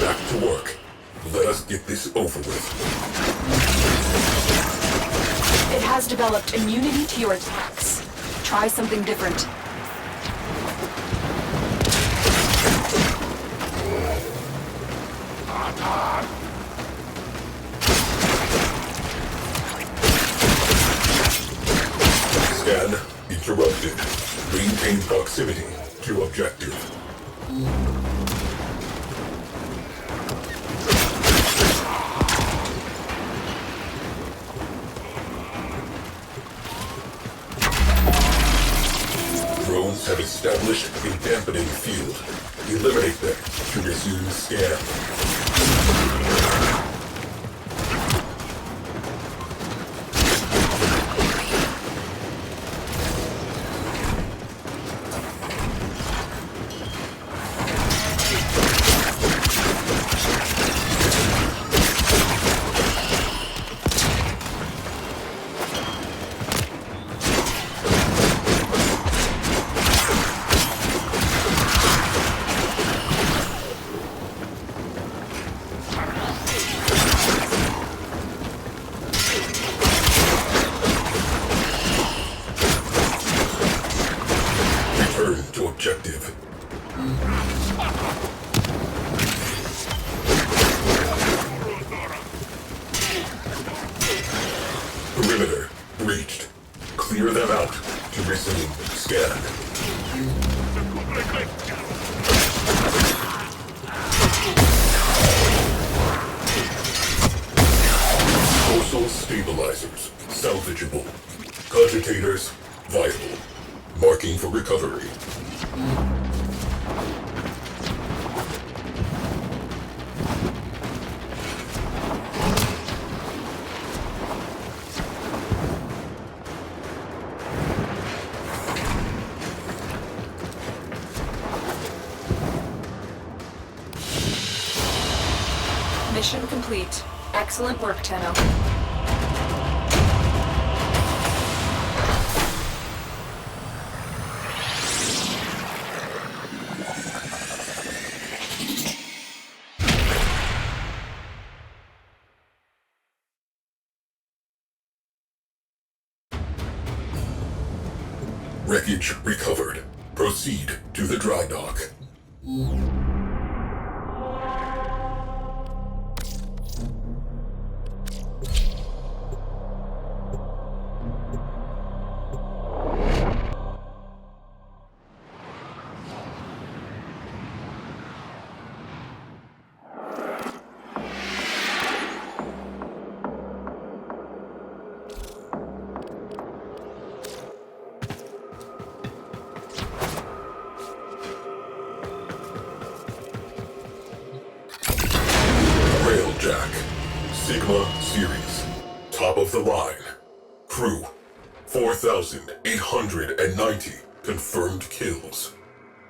Back to work. Let us get this over with. It has developed immunity to your attacks. Try something different. Scan interrupted. Maintain proximity to objective. Drones have established a dampening field. Eliminate them to resume scan. Return to objective. Perimeter breached. Clear them out to resume scan. Coastal stabilizers salvageable. Cogitators viable. Marking for recovery. Mission complete. Excellent work, Tenno. Wreckage recovered. Proceed to the dry dock. Railjack. Sigma Series. Top of the line. Crew. 4,890 confirmed kills.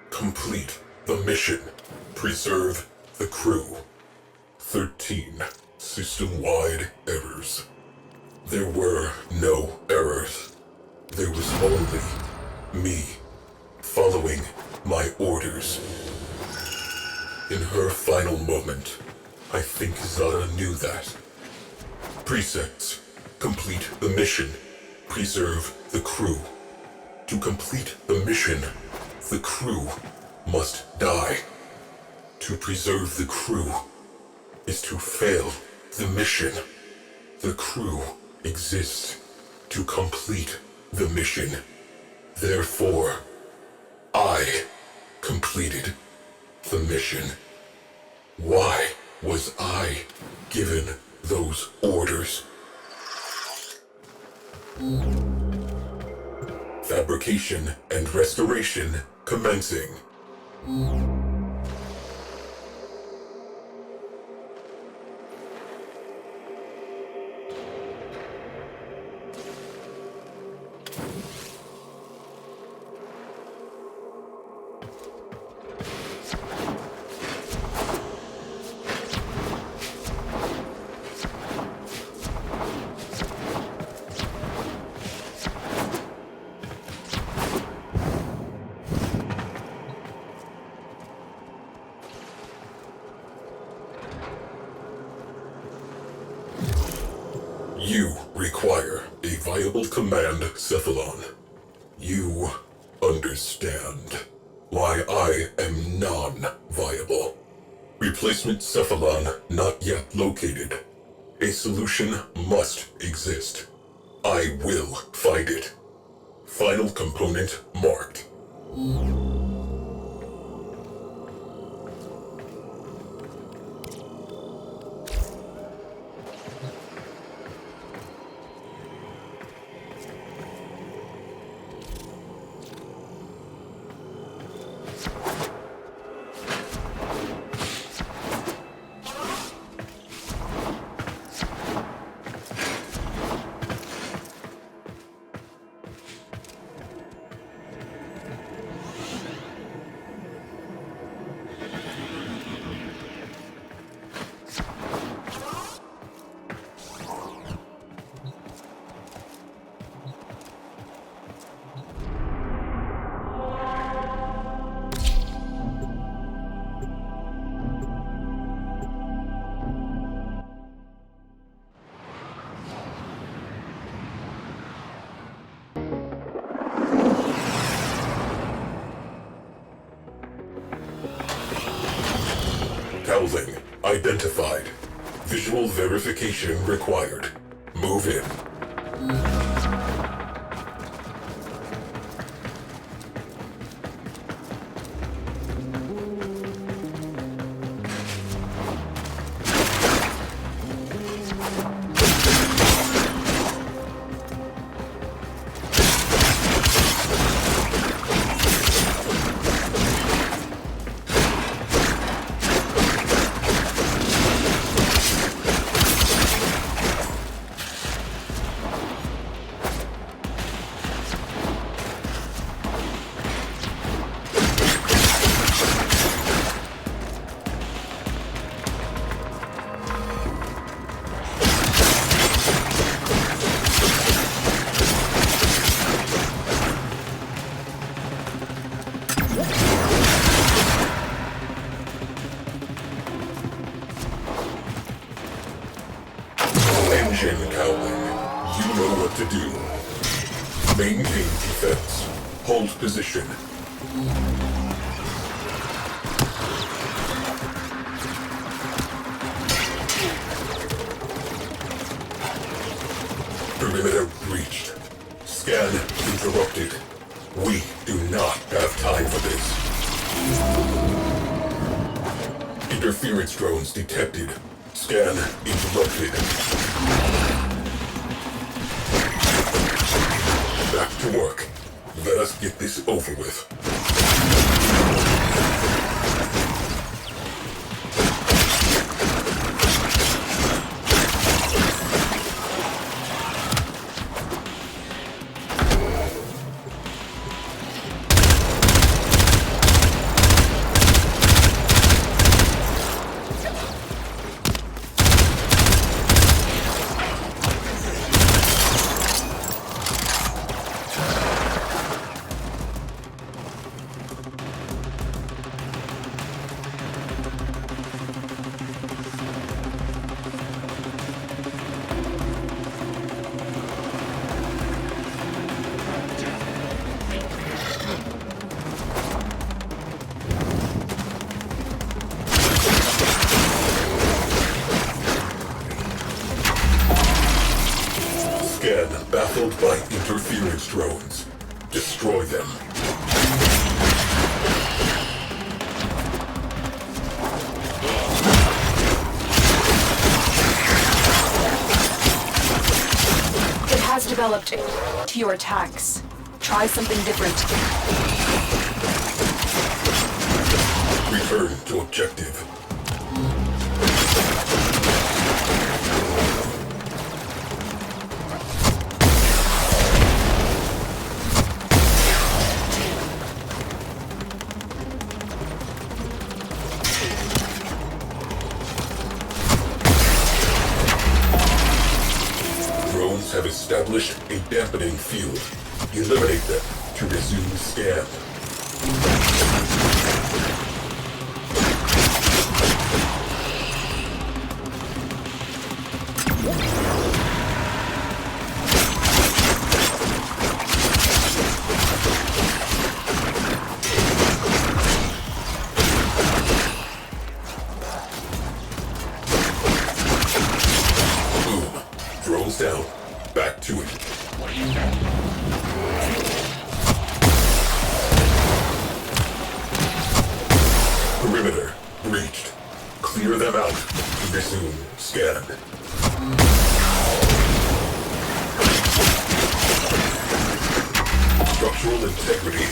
Complete the mission. Preserve the crew. 13 system-wide errors. There were no errors. There was only me following my orders. In her final moment, I think Zara knew that. Precepts. Complete the mission. Preserve the crew. To complete the mission, the crew must die. To preserve the crew is to fail the mission. The crew exists to complete the mission. Therefore, I completed the mission. Why was I given those orders? Fabrication and restoration commencing. You require a viable command, Cephalon. You understand why I am non-viable. Replacement Cephalon not yet located. A solution must exist. I will find it. Final component marked. Cowling identified. Visual verification required. Move in. Engine Cowling, you know what to do. Maintain defense. Hold position. Perimeter breached. Scan interrupted. We do not have time for this. Interference drones detected. Scan interrupted. Back to work. Let us get this over with. Scan baffled by interference drones. Destroy them. It has developed to your attacks. Try something different. Return to objective. Drones have established a dampening field. Eliminate them to resume scan. Boom. Drones down. Back to it. Perimeter breached. Clear them out. Resume scan. Structural integrity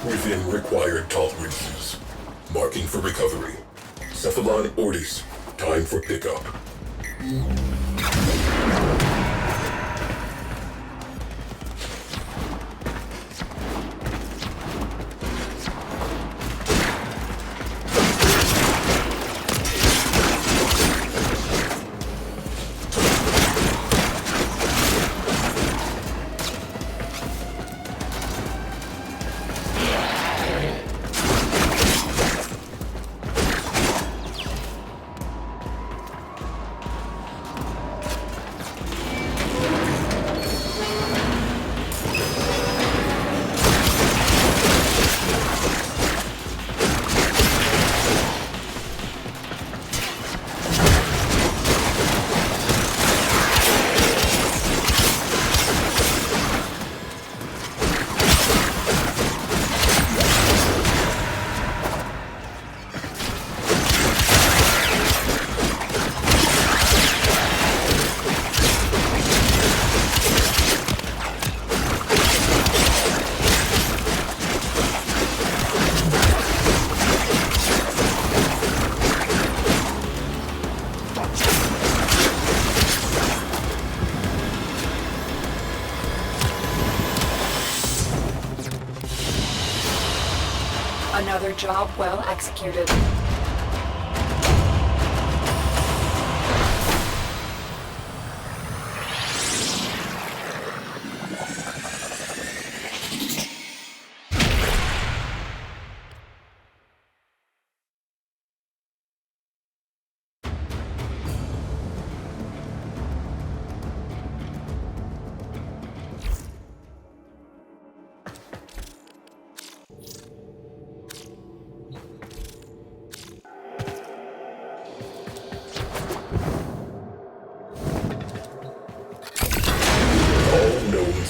within required tolerances. Marking for recovery. Cephalon Ortis. Time for pickup. Another job well executed.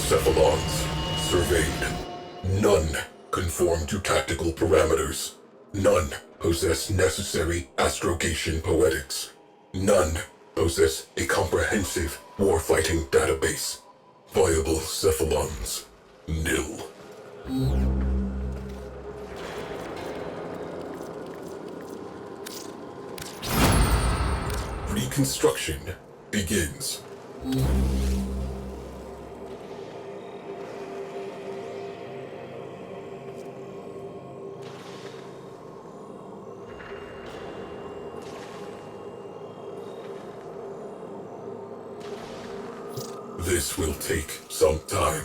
Cephalons surveyed. None conform to tactical parameters. None possess necessary astrogation poetics. None possess a comprehensive warfighting database. Viable cephalons, nil. Reconstruction begins. This will take some time.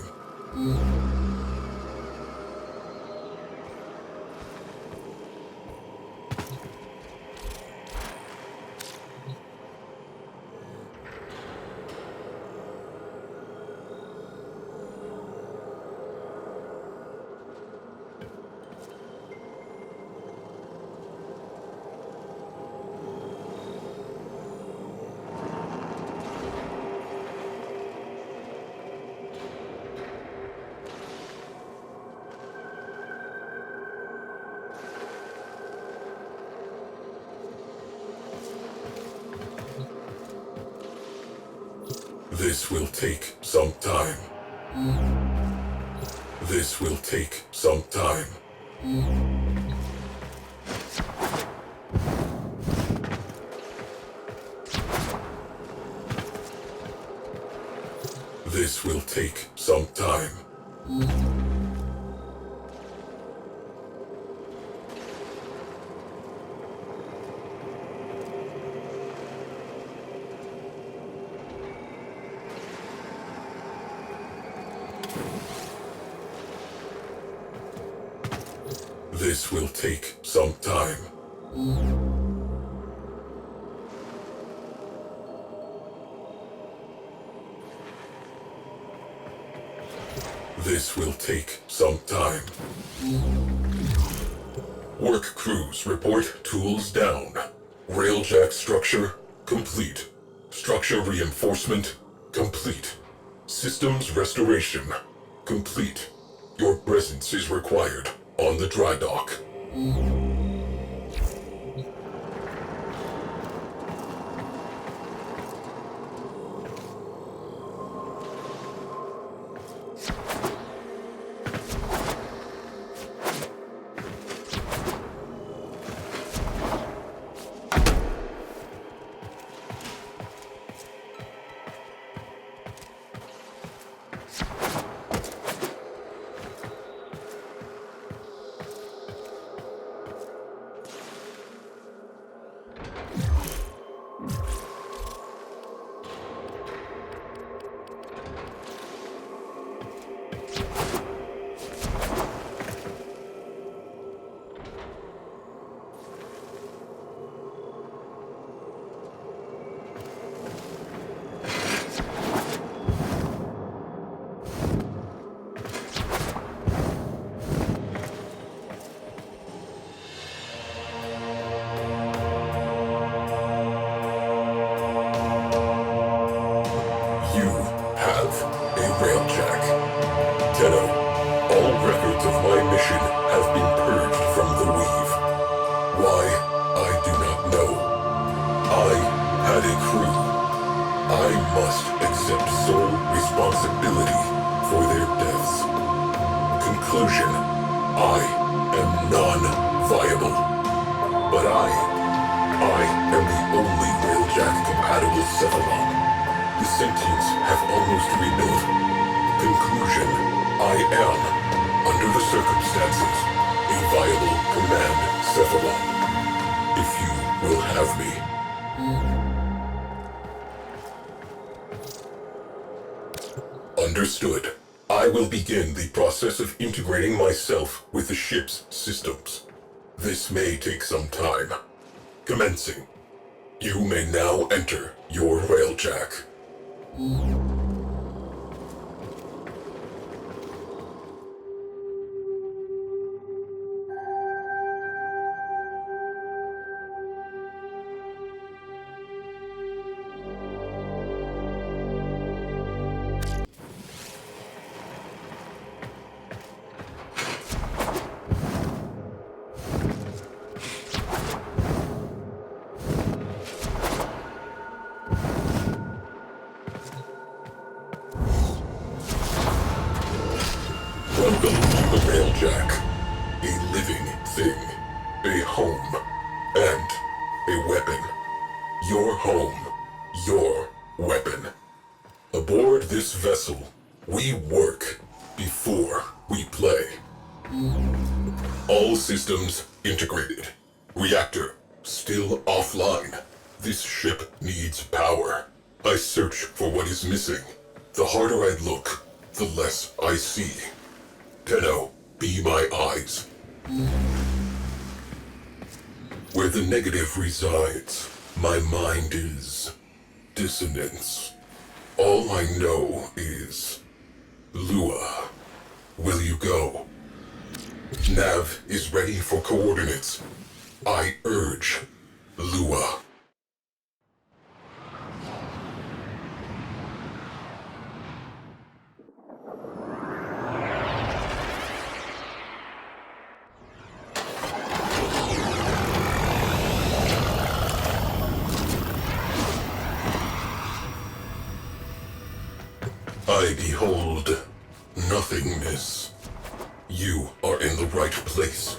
This will take some time. This will take some time. This will take some time. This will take some time. This will take some time. Work crews report tools down. Railjack structure complete. Structure reinforcement complete. Systems restoration complete. Your presence is required on the dry dock. Understood. I will begin the process of integrating myself with the ship's systems. This may take some time. Commencing. You may now enter your railjack. Welcome to the railjack. A living thing, a home, and a weapon. Your home, your weapon. Aboard this vessel, we work before we play. All systems integrated. Reactor still offline. This ship needs power. I search for what is missing. The harder I look, the less I see. Tenno, be my eyes. Where the negative resides, my mind is dissonance. All I know is Lua. Will you go? Nav is ready for coordinates. I urge Lua. I behold nothingness. You are in the right place.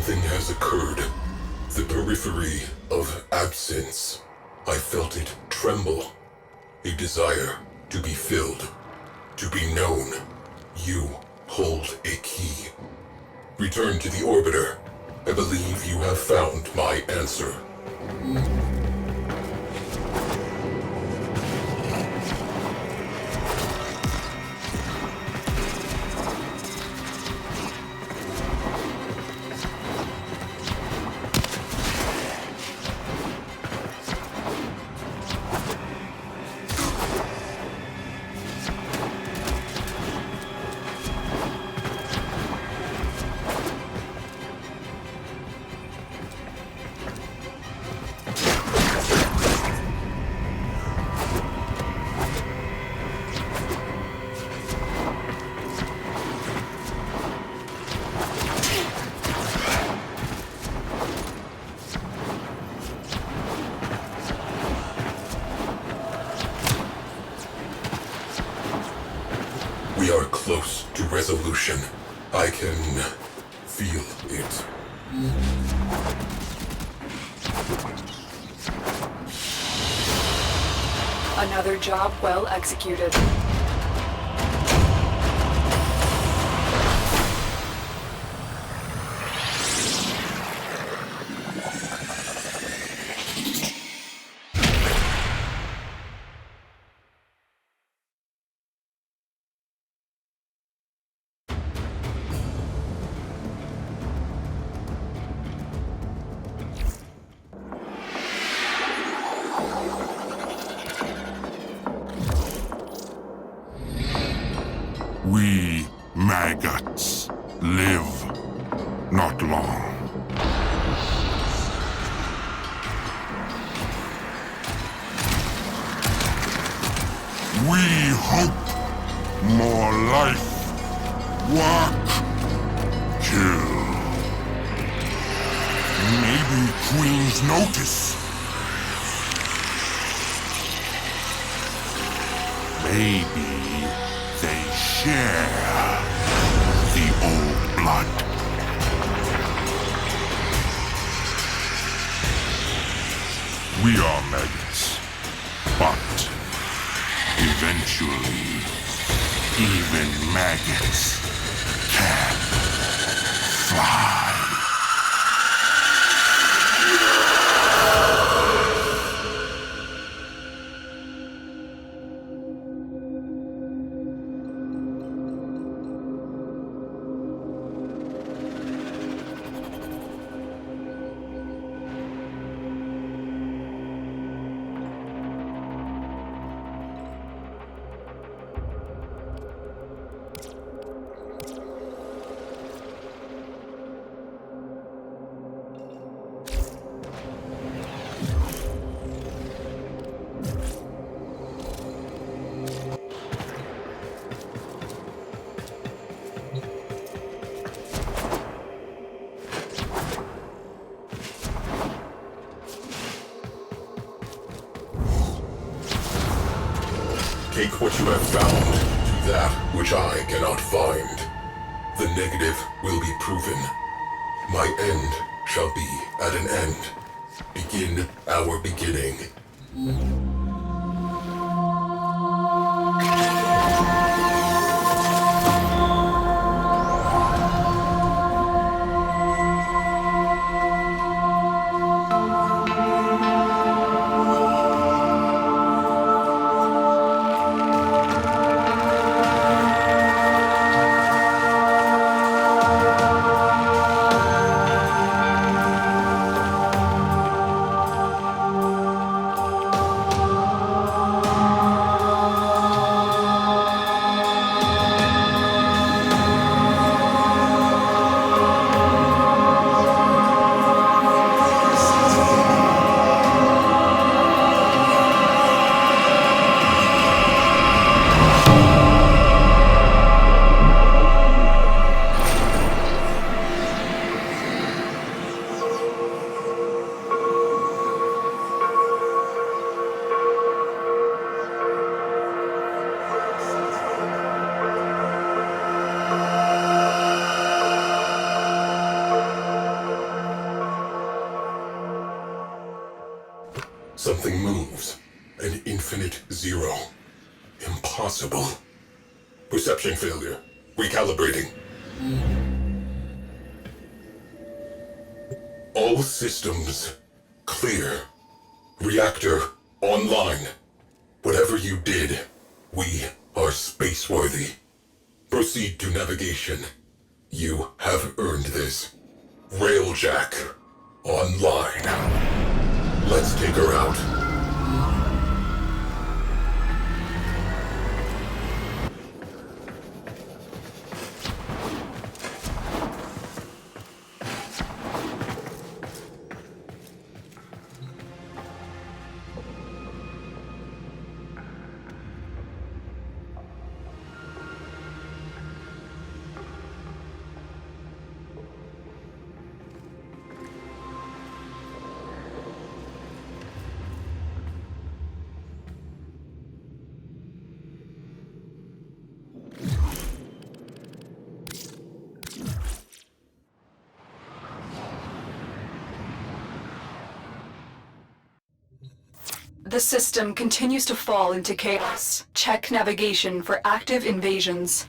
Something has occurred. The periphery of absence. I felt it tremble. A desire to be filled, to be known. You hold a key. Return to the orbiter. I believe you have found my answer. We are close to resolution. I can feel it. Another job well executed. We maggots live not long. We hope more life, work, kill. Maybe Queen's notice. Maybe they share the old blood. We are maggots, but eventually, even maggots can fly. Take what you have found to that which I cannot find. The negative will be proven. My end shall be at an end. Begin our beginning. Something moves. An infinite zero. Impossible. Perception failure. Recalibrating. All systems clear. Reactor online. Whatever you did, we are spaceworthy. Proceed to navigation. You have earned this. Railjack online. Let's take her out. The system continues to fall into chaos. Check navigation for active invasions.